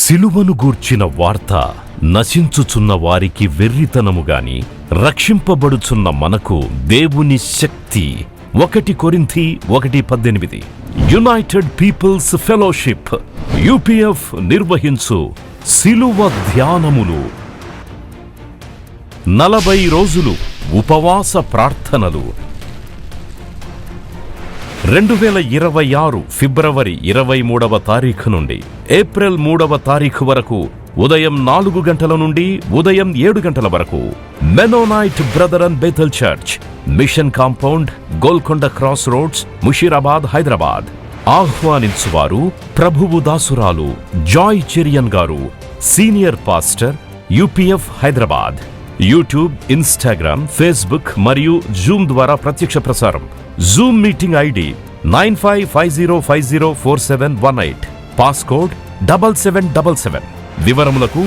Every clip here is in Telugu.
సిలువను గూర్చిన వార్త నశించుచున్న వారికి వెర్రితనము గాని రక్షింపబడుచున్న మనకు దేవుని శక్తి. 1 కొరింథీ 1:18. యునైటెడ్ పీపుల్స్ ఫెలోషిప్ UPF నిర్వహించు సిలువ ధ్యానములు. 40 రోజులు ఉపవాస ప్రార్థనలు. 2026 ఫిబ్రవరి 23వ తారీఖు నుండి ఏప్రిల్ 3వ తారీఖు వరకు ఉదయం 4 గంటల నుండి ఉదయం 7 గంటల వరకు Mennonite brother and Bethel church, mission compound, Golconda cross roads, Musheerabad, Hyderabad. ఆహ్వానించువారు ప్రభువు దాసురాలు Joy Cherian garu, senior pastor, UPF Hyderabad. YouTube, Instagram, Facebook మరియు జూమ్ ద్వారా ప్రత్యక్ష ప్రసారం. Zoom meeting ID 9550504718, passcode 7777. వివరములకు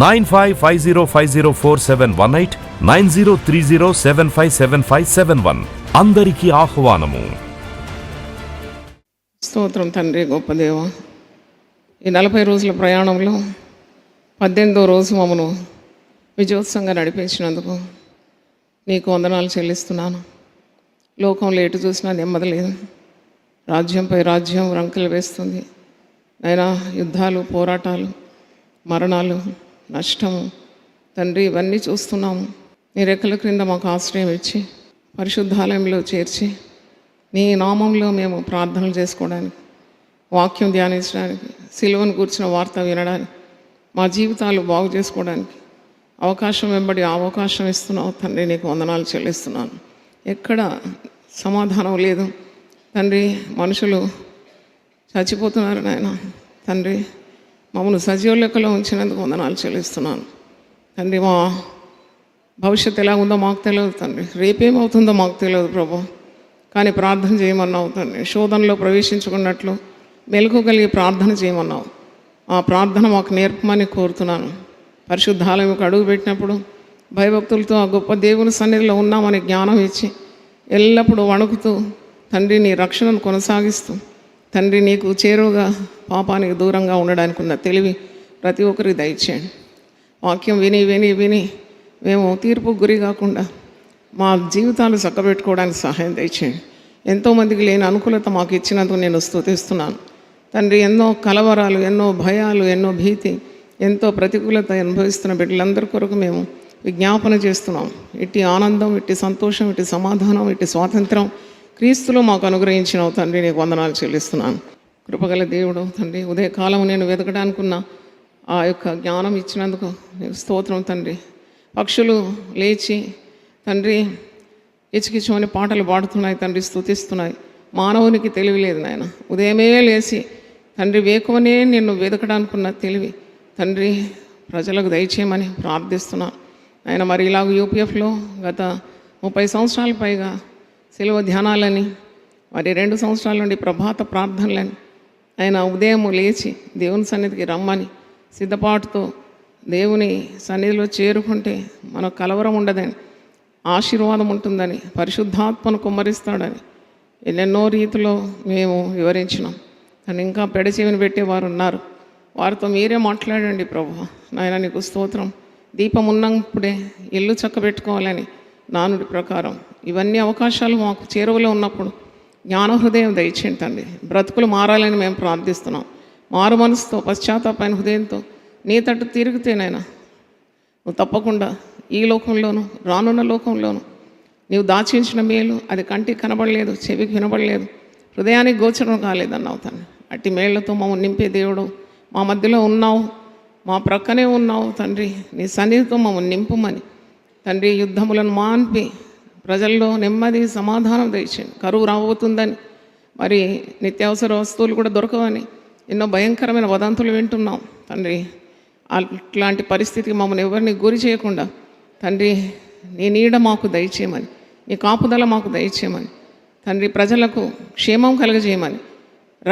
9550504718, 9030757571. అందరికీ ఆహ్వానము. స్తోత్రం తండ్రి, గొప్ప దేవ. ఈ 40 రోజుల ప్రయాణంలో 18వ రోజు మమ్మను విజయోత్సవంగా నడిపించినందుకు నీకు వందనాలు చెల్లిస్తున్నాను. లోకంలో ఎటు చూసినా నెమ్మది లేదు. రాజ్యంపై రాజ్యం రంకెలు వేస్తుంది. అయినా యుద్ధాలు, పోరాటాలు, మరణాలు, నష్టము తండ్రి, ఇవన్నీ చూస్తున్నాము. నీ రెక్కల క్రింద మాకు ఆశ్రయం ఇచ్చి పరిశుద్ధాలయంలో చేర్చి నీ నామంలో మేము ప్రార్థనలు చేసుకోవడానికి, వాక్యం ధ్యానించడానికి, సిలువను కూర్చిన వార్త వినడానికి, మా జీవితాలు బాగు చేసుకోవడానికి అవకాశం వెంబడి అవకాశం ఇస్తున్నావు తండ్రి. నీకు వందనాలు చెల్లిస్తున్నాను. ఎక్కడ సమాధానం లేదు తండ్రి. మనుషులు చచ్చిపోతున్నారు నాయన తండ్రి. మమ్మల్ని సజీవ లెక్కలో ఉంచినందుకు వందనాలు చెల్లిస్తున్నాను తండ్రి. మా భవిష్యత్తు ఎలా ఉందో మాకు తెలియదు తండ్రి. రేపేమవుతుందో మాకు తెలియదు ప్రభు. కానీ ప్రార్థన చేయమన్నావు తండ్రి. శోధనలో ప్రవేశించుకున్నట్లు మెలకువగలిగి ప్రార్థన చేయమన్నావు. ఆ ప్రార్థన మాకు నేర్పమని కోరుతున్నాను. పరిశుద్ధాలయంకు అడుగు పెట్టినప్పుడు భయభక్తులతో ఆ గొప్ప దేవుని సన్నిధిలో ఉన్నామని జ్ఞానం ఇచ్చి ఎల్లప్పుడూ వణుకుతూ తండ్రి నీ రక్షణను కొనసాగిస్తూ తండ్రి నీకు చేరువుగా పాపానికి దూరంగా ఉండడానికి ఉన్న తెలివి ప్రతి ఒక్కరికి దయచేయండి. వాక్యం విని విని విని మేము తీర్పుకు గురి కాకుండా మా జీవితాలు చక్కబెట్టుకోవడానికి సహాయం దయచేయండి. ఎంతోమందికి లేని అనుకూలత మాకు ఇచ్చినందుకు నేను స్తుతిస్తున్నాను తండ్రి. ఎన్నో కలవరాలు, ఎన్నో భయాలు, ఎన్నో భీతి, ఎంతో ప్రతికూలత అనుభవిస్తున్న బిడ్డలందరి కొరకు మేము విజ్ఞాపన చేస్తున్నాం. ఇట్టి ఆనందం, ఇట్టి సంతోషం, ఇట్టి సమాధానం, ఇట్టి స్వాతంత్రం క్రీస్తులో మాకు అనుగ్రహించినావు తండ్రి. నీకు వందనాలు చెల్లిస్తున్నాను. కృపగల దేవుడు తండ్రి. ఉదయకాలం నేను వెతకడానికున్న ఆ యొక్క జ్ఞానం ఇచ్చినందుకు నీకు స్తోత్రం తండ్రి. పక్షులు లేచి తండ్రి కిచకిచమని పాటలు పాడుతున్నాయి తండ్రి, స్తుతిస్తున్నాయి. మానవునికి తెలివి లేదు నాయన. ఉదయమే లేచి తండ్రి వేకువనే నిన్ను వెతకడానికున్న తెలివి తండ్రి ప్రజలకు దయచేయమని ప్రార్థిస్తున్నాను ఆయన. మరి ఇలాగ UPFలో గత 30 సంవత్సరాల పైగా సిలువ ధ్యానాలని, మరి 2 సంవత్సరాల నుండి ప్రభాత ప్రార్థనలని ఆయన ఉదయం లేచి దేవుని సన్నిధికి రమ్మని సిద్ధపాటుతో దేవుని సన్నిధిలో చేరుకుంటే మనకు కలవరం ఉండదని, ఆశీర్వాదం ఉంటుందని, పరిశుద్ధాత్మను కుమ్మరిస్తాడని ఎన్నెన్నో రీతిలో మేము వివరించినాం. కానీ ఇంకా పెడచెవిని పెట్టేవారు ఉన్నారు. వారితో మీరే మాట్లాడండి ప్రభు నాయన. నీకు స్తోత్రం. దీపం ఉన్నప్పుడే ఇల్లు చక్కబెట్టుకోవాలని నానుడి ప్రకారం ఇవన్నీ అవకాశాలు మాకు చేరువలో ఉన్నప్పుడు జ్ఞాన హృదయం దయచేయండి తండ్రి. బ్రతుకులు మారాలని మేము ప్రార్థిస్తున్నాం. మారు మనసుతో, పశ్చాత్తాపైన హృదయంతో నీ తట్టు తిరిగితేనైనా నువ్వు తప్పకుండా ఈ లోకంలోనూ రానున్న లోకంలోనూ నీవు దాచించిన మేలు అది కంటికి కనబడలేదు, చెవికి వినబడలేదు, హృదయానికి గోచరం కాలేదన్నావు తండ్రి. అట్టి మేళ్లతో మమ్మల్ని నింపే దేవుడు మా మధ్యలో ఉన్నావు, మా ప్రక్కనే ఉన్నావు తండ్రి. నీ సన్నిధితో మమ్మల్ని నింపుమని తండ్రి. యుద్ధములను మాన్పి ప్రజల్లో నెమ్మది, సమాధానం దయచేయండి. కరువు రాబోతుందని, మరి నిత్యావసర వస్తువులు కూడా దొరకవని ఎన్నో భయంకరమైన వదంతులు వింటున్నాం తండ్రి. అట్లాంటి పరిస్థితికి మమ్మల్ని ఎవరిని గురి చేయకుండా తండ్రి నీ నీడ మాకు దయచేయమని, నీ కాపుదల మాకు దయచేయమని తండ్రి. ప్రజలకు క్షేమం కలుగజేయమని,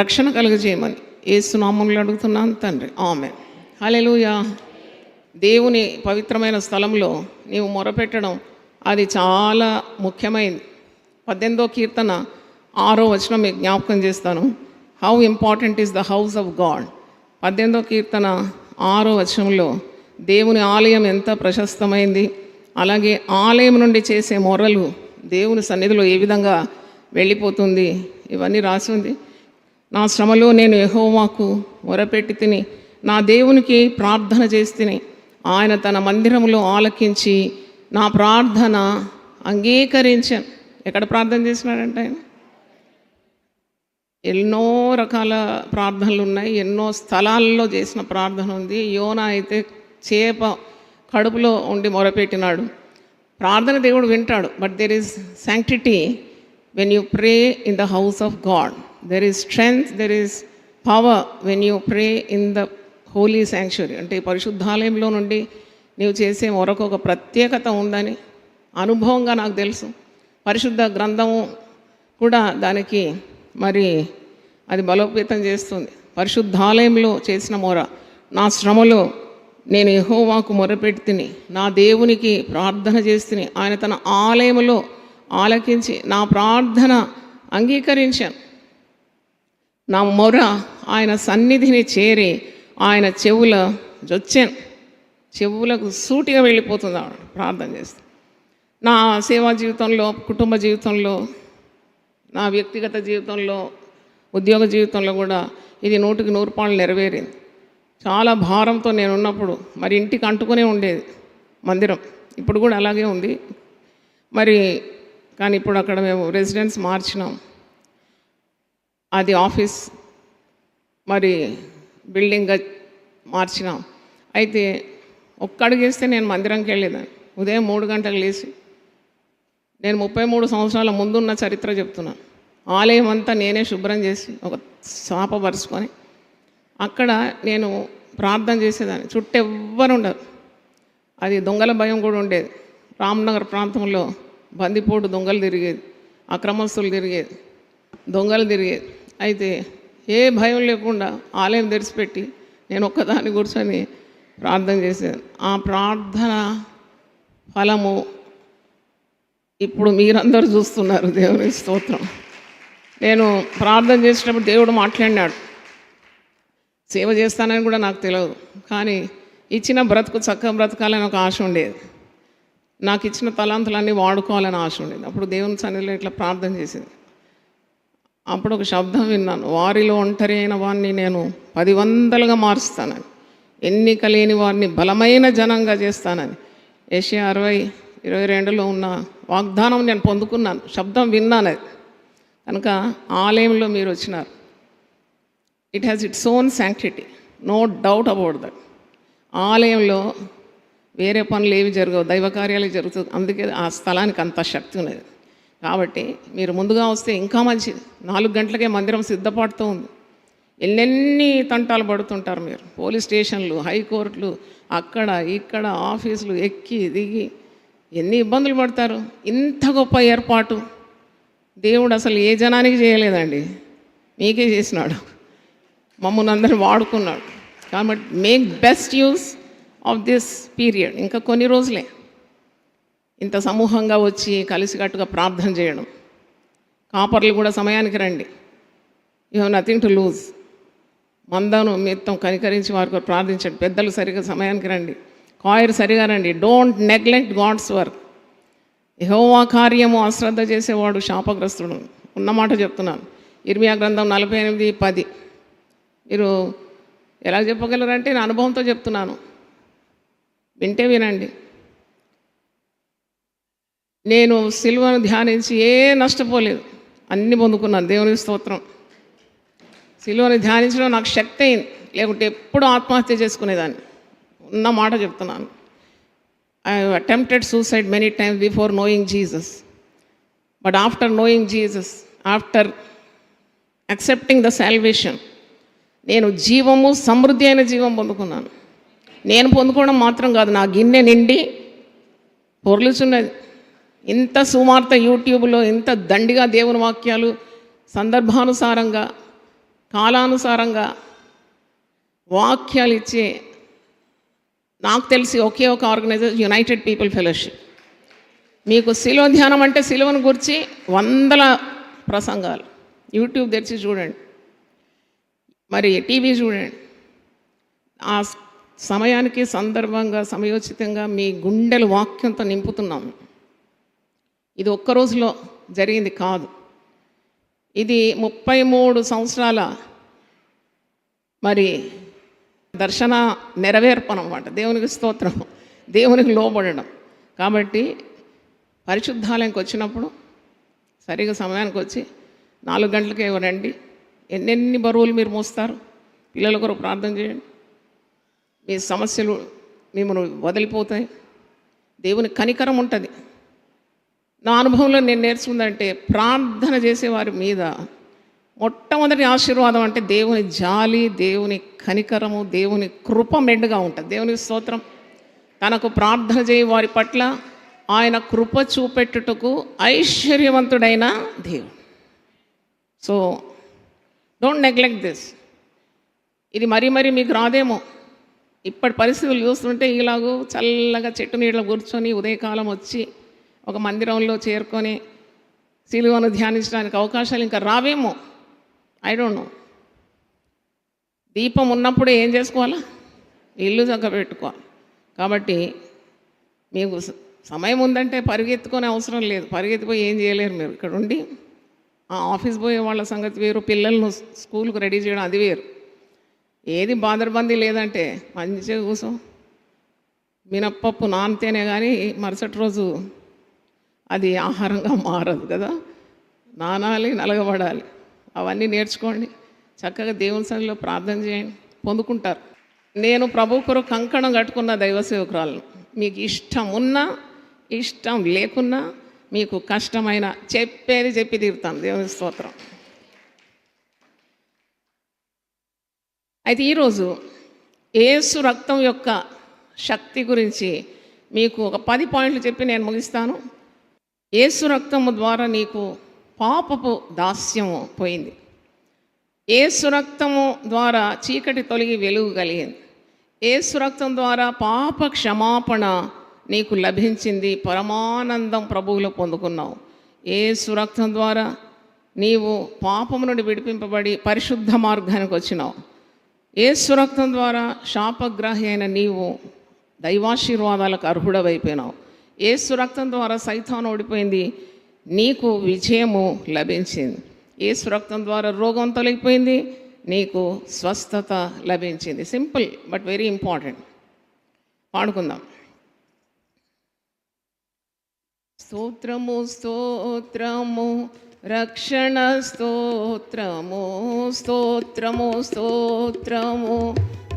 రక్షణ కలుగజేయమని యేసు నామములో అడుగుతున్నాను తండ్రి. ఆమేన్. హల్లెలూయా. దేవుని పవిత్రమైన స్థలంలో నీవు మొరపెట్టడం అది చాలా ముఖ్యమైనది. 18వ కీర్తన 6వ వచనం మీకు జ్ఞాపకం చేస్తాను. How important is the house of God. 18వ కీర్తన 6వ వచనంలో దేవుని ఆలయం ఎంత ప్రశస్తమైంది, అలాగే ఆలయం నుండి చేసే మొరలు దేవుని సన్నిధిలో ఏ విధంగా వెళ్ళిపోతుంది, ఇవన్నీ రాసి ఉంది. నా శ్రమలో నేను యెహోవాకు మొరపెట్టి తిని నా దేవునికి ప్రార్థన చేసి తిని ఆయన తన మందిరంలో ఆలకించి నా ప్రార్థన అంగీకరించాను. ఎక్కడ ప్రార్థన చేసినాడంటే ఆయన ఎన్నో రకాల ప్రార్థనలు ఉన్నాయి, ఎన్నో స్థలాల్లో చేసిన ప్రార్థన ఉంది. యోనా అయితే చేప కడుపులో ఉండి మొరపెట్టినాడు. ప్రార్థన దేవుడు వింటాడు. But there is sanctity when you pray in the house of God. There is strength, there is power when you pray in the holy sanctuary. అంటే పరిశుద్ధాలయంలో నుండి నీవు చేసే మొరకు ఒక ప్రత్యేకత ఉందని అనుభవంగా నాకు తెలుసు. పరిశుద్ధ గ్రంథము కూడా దానికి మరి అది బలోపేతం చేస్తుంది. పరిశుద్ధాలయంలో చేసిన మొర, నా శ్రమలో నేను యెహోవాకు మొరపెట్టి తిని నా దేవునికి ప్రార్థన చేస్తుని ఆయన తన ఆలయములో ఆలకించి నా ప్రార్థన అంగీకరించాను. నా మొర ఆయన సన్నిధిని చేరి ఆయన చెవులకు సూటిగా వెళ్ళిపోతుంది ఆవిడ ప్రార్థన చేస్తే. నా సేవా జీవితంలో, కుటుంబ జీవితంలో, నా వ్యక్తిగత జీవితంలో, ఉద్యోగ జీవితంలో కూడా ఇది 100కి 100 నెరవేరింది. చాలా భారంతో నేను ఉన్నప్పుడు మరి ఇంటికి అంటుకునే ఉండేది మందిరం, ఇప్పుడు కూడా అలాగే ఉంది మరి. కానీ ఇప్పుడు అక్కడ మేము రెసిడెన్స్ మార్చినాం, అది ఆఫీస్ మరి బిల్డింగ్గా మార్చినాం. అయితే ఒక్కడుగేస్తే నేను మందిరంకి వెళ్ళేదాన్ని. ఉదయం 3 గంటలకు లేచి నేను 33 సంవత్సరాల ముందున్న చరిత్ర చెప్తున్నాను. ఆలయం అంతా నేనే శుభ్రం చేసి ఒక చాప పరుచుకొని అక్కడ నేను ప్రార్థన చేసేదాన్ని. చుట్టూ ఎవ్వరు ఉండరు. అది దొంగల భయం కూడా ఉండేది. రామ్నగర్ ప్రాంతంలో బందిపోటు దొంగలు తిరిగేది, అక్రమస్తులు తిరిగేది, దొంగలు తిరిగేది. అయితే ఏ భయం లేకుండా ఆలయం తెరిచిపెట్టి నేను ఒక్కదాన్ని కూర్చొని ప్రార్థన చేసేది. ఆ ప్రార్థన ఫలము ఇప్పుడు మీరందరూ చూస్తున్నారు. దేవుని స్తోత్రం. నేను ప్రార్థన చేసేటప్పుడు దేవుడు మాట్లాడినాడు. సేవ చేస్తానని కూడా నాకు తెలియదు, కానీ ఇచ్చిన బ్రతుకు చక్కగా బ్రతకాలని ఒక ఆశ ఉండేది. నాకు ఇచ్చిన తలాంతులన్నీ వాడుకోవాలని ఆశ ఉండేది. అప్పుడు దేవుని సన్నిధిలో ఇట్లా ప్రార్థన చేసేది. అప్పుడు ఒక శబ్దం విన్నాను, వారిలో ఒంటరి అయిన వారిని నేను 10 వందలుగా మారుస్తానని, ఎన్నిక లేని వారిని బలమైన జనంగా చేస్తానని. యెషయా 60:22లో ఉన్న వాగ్దానం నేను పొందుకున్నాను, శబ్దం విన్నాను. అది కనుక ఆలయంలో మీరు వచ్చినారు. It has its own sanctity, no doubt about that. ఆలయంలో వేరే పనులు ఏవి జరగవు, దైవ కార్యాలు జరుగుతుంది. అందుకే ఆ స్థలానికి అంత శక్తి ఉన్నది. కాబట్టి మీరు ముందుగా వస్తే ఇంకా మంచిది. 4 గంటలకే మందిరం సిద్ధపాటుతో ఉంది. ఎన్నెన్ని తంటాలు పడుతుంటారు మీరు. పోలీస్ స్టేషన్లు, హైకోర్టులు, అక్కడ ఇక్కడ ఆఫీసులు ఎక్కి దిగి ఎన్ని ఇబ్బందులు పడతారు. ఇంత గొప్ప ఏర్పాటు దేవుడు అసలు ఏ జనానికి చేయలేదండి, మీకే చేసినాడు. మమ్మల్ని అందరిని వాడుకున్నాడు. కాబట్టి make best use of this period. ఇంకా కొన్ని రోజులే ఇంత సమూహంగా వచ్చి కలిసికట్టుగా ప్రార్థన చేయడం. కాపర్లు కూడా సమయానికి రండి. You have nothing to lose. మందను మొత్తం కనికరించి వారికి ప్రార్థించండి. పెద్దలు సరిగా సమయానికి రండి. కాయర్ సరిగా రండి. Don't neglect God's work. యెహోవా కార్యము అశ్రద్ధ చేసేవాడు శాపగ్రస్తుడు. ఉన్నమాట చెప్తున్నాను. ఇర్మియా గ్రంథం 48:10. మీరు ఎలా చెప్పగలరంటే నా అనుభవంతో చెప్తున్నాను, వింటే వినండి. నేను సిలువను ధ్యానించి ఏ నష్టపోలేదు, అన్నీ పొందుకున్నాను. దేవుని స్తోత్రం. సిలువను ధ్యానించడం నాకు శక్తి అయింది, లేకుంటే ఎప్పుడు ఆత్మహత్య చేసుకునేదాన్ని. ఉన్న మాట చెప్తున్నాను. I attempted suicide many times before knowing Jesus. But after knowing Jesus, after accepting the salvation, నేను జీవము, సమృద్ధి అయిన జీవం పొందుకున్నాను. నేను పొందుకోవడం మాత్రం కాదు, నా గిన్నె నిండి పొర్లుచున్నది. ఇంత సువార్త యూట్యూబ్లో ఇంత దండిగా దేవుని వాక్యాలు సందర్భానుసారంగా, కాలానుసారంగా వాక్యాలు ఇచ్చే నాకు తెలిసి ఒకే ఒక ఆర్గనైజేషన్, యునైటెడ్ పీపుల్ ఫెలోషిప్. మీకు సిలువ ధ్యానం అంటే సిలువను గురించి 100 ప్రసంగాలు. యూట్యూబ్ తెరిచి చూడండి, మరి టీవీ చూడండి. ఆ సమయానికి సందర్భంగా సమయోచితంగా మీ గుండెలు వాక్యంతో నింపుతున్నాం. ఇది ఒక్క రోజులో జరిగింది కాదు. ఇది 33 సంవత్సరాల మరి దర్శన నెరవేర్పణ అన్నమాట. దేవునికి స్తోత్రం, దేవునికి లోబడడం. కాబట్టి పరిశుద్ధాలయంకి వచ్చినప్పుడు సరిగా సమయానికి వచ్చి 4 గంటలకే రండి. ఎన్నెన్ని బరువులు మీరు మోస్తారు, పిల్లల కొరకు ప్రార్థన చేయండి. మీ సమస్యలు మిమ్మల్ని వదిలిపోతాయి. దేవుని కనికరం ఉంటుంది. నా అనుభవంలో నేను నేర్చుకుందంటే, ప్రార్థన చేసేవారి మీద మొట్టమొదటి ఆశీర్వాదం అంటే దేవుని జాలి, దేవుని కనికరము, దేవుని కృప మెండుగా ఉంటుంది. దేవునికి స్తోత్రం. తనకు ప్రార్థన చేయ వారి పట్ల ఆయన కృప చూపెట్టుటకు ఐశ్వర్యవంతుడైన దేవుడు. So don't neglect this. ఇది మరీ మీకు రాదేమో. ఇప్పటి పరిస్థితులు చూస్తుంటే ఇలాగూ చల్లగా చెట్టు నీడలో కూర్చొని ఉదయకాలం వచ్చి ఒక మందిరంలో చేరుకొని సిలువను ధ్యానించడానికి అవకాశాలు ఇంకా రావేమో. I don't know. దీపం ఉన్నప్పుడే ఏం చేసుకోవాలా? ఇల్లు చక్కబెట్టుకోవాలి. కాబట్టి మీకు సమయం ఉందంటే పరిగెత్తుకునే అవసరం లేదు. పరిగెత్తిపోయి ఏం చేయలేరు. మీరు ఇక్కడ ఉండి ఆఫీస్ పోయే వాళ్ళ సంగతి వేరు, పిల్లలను స్కూల్కి రెడీ చేయడం అది వేరు. ఏది బాదరబందీ లేదంటే మంచిగా కూర్చో. మినప్పప్పు నానితేనే కానీ మరుసటి రోజు అది ఆహారంగా మారదు కదా. నానాలి, నలగబడాలి. అవన్నీ నేర్చుకోండి. చక్కగా దేవుని సన్నిధిలో ప్రార్థన చేయండి, పొందుకుంటారు. నేను ప్రభు కొరకు కంకణం కట్టుకున్న దైవ సేవకురాలను. మీకు ఇష్టం ఉన్నా ఇష్టం లేకున్నా, మీకు కష్టమైన చెప్పేది చెప్పి తీరుతాను. దేవుని స్తోత్రం. అయితే ఈరోజు యేసు రక్తం యొక్క శక్తి గురించి మీకు ఒక 10 పాయింట్లు చెప్పి నేను ముగిస్తాను. యేసు రక్తము ద్వారా నీకు పాపపు దాస్యము పోయింది. యేసు రక్తము ద్వారా చీకటి తొలగి వెలుగు కలిగింది. యేసు రక్తం ద్వారా పాప క్షమాపణ నీకు లభించింది. పరమానందం ప్రభువులో పొందుకున్నావు. యేసు రక్తం ద్వారా నీవు పాపము నుండి విడిపింపబడి పరిశుద్ధ మార్గానికి వచ్చినావు. యేసు రక్తం ద్వారా శాపగ్రాహి అయిన నీవు దైవాశీర్వాదాలకు అర్హుడవైపోయినావు. యేసు రక్తం ద్వారా సైతాను ఓడిపోయింది, నీకు విజయము లభించింది. యేసు రక్తం ద్వారా రోగం తొలగిపోయింది, నీకు స్వస్థత లభించింది. Simple but very important. పాడుకుందాం. స్తోత్రము స్తోత్రము రక్షణ స్తోత్రము, స్తోత్రము స్తోత్రము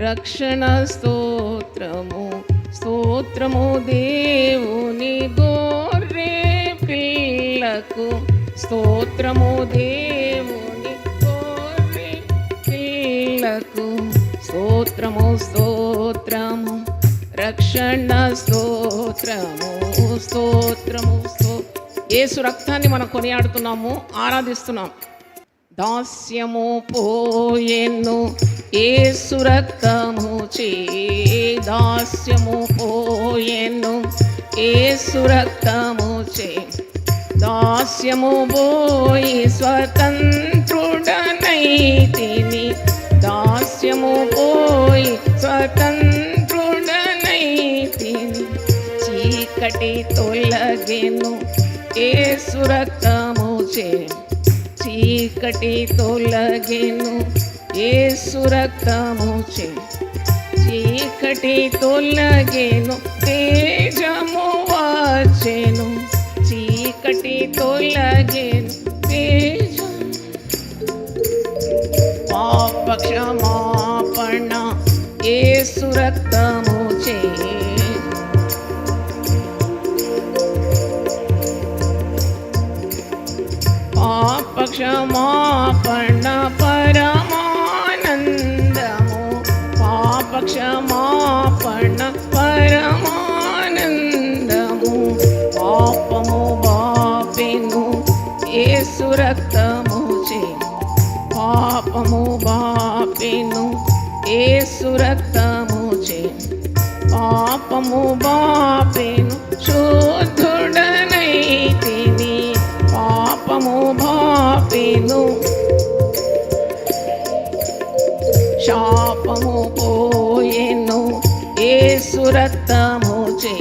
రక్షణ స్తోత్రము, స్తోత్రము దేవుని గొర్రె పిల్లకు, స్తోత్రము దేవుని గొర్రె పిల్లకు, స్తోత్రము స్తోత్రము రక్షణ స్తోత్రము, స్తోత్రము యేసు రక్తాన్ని మనం కొనియాడుతున్నాము, ఆరాధిస్తున్నాం. దాస్యము పోయెను యేసు రక్తము చే, దాస్యము పోయెను యేసు రక్తము చే, దాస్యము పోయి స్వతంత్రుడనైతిని, దాస్యము పోయి స్వతంత్రుడనైతిని, చీకటి తొలగెను యేసు రక్తము చే, చీకటి తొలగెను యేసు రక్తము చే, చీకటి తొలగెను తేజము వచ్చెను, చీకటి తొలగెను తేజము, పాప క్షమాపణ యేసు రక్తము చే, పాప క్షమాపణ పరమానందము, పాప క్షమాపణ పరమానందము, పాపము బాపెను యేసు రక్తము చే, పాపము బాపెను యేసు రక్తము చే, పాపము బాపెను శుద్ధుడనైతిని, పాపము బాపెను శాపము పోయెను యేసు రక్తము చే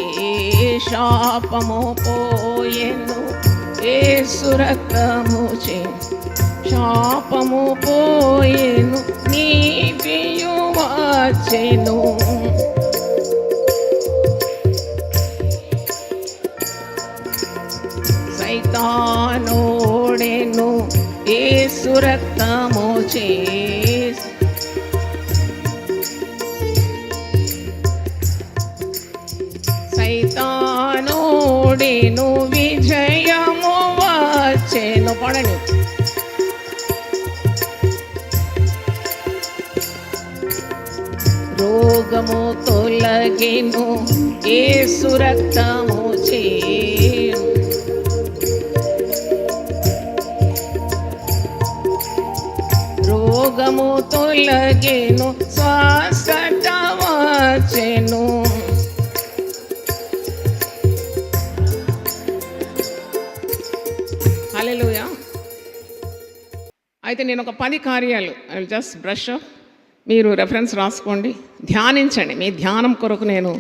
శాపము పోయెను, యేసు రక్తము చే శాపము పోయెను, నీతియు వచ్చెను. సైతానోడెను యేసు రక్తము చే, సైతానోడెను విజయము వచ్చెను. పడండి. రోగము తొలగెను యేసు రక్తము చే, రోగము తొలగెను స్వస్థత వచ్చెను. హల్లెలూయా. అయితే నేను ఒక 10 కార్యాలు I will just brush up, మీరు రెఫరెన్స్ రాసుకోండి, ధ్యానించండి. మీ ధ్యానం కొరకు నేను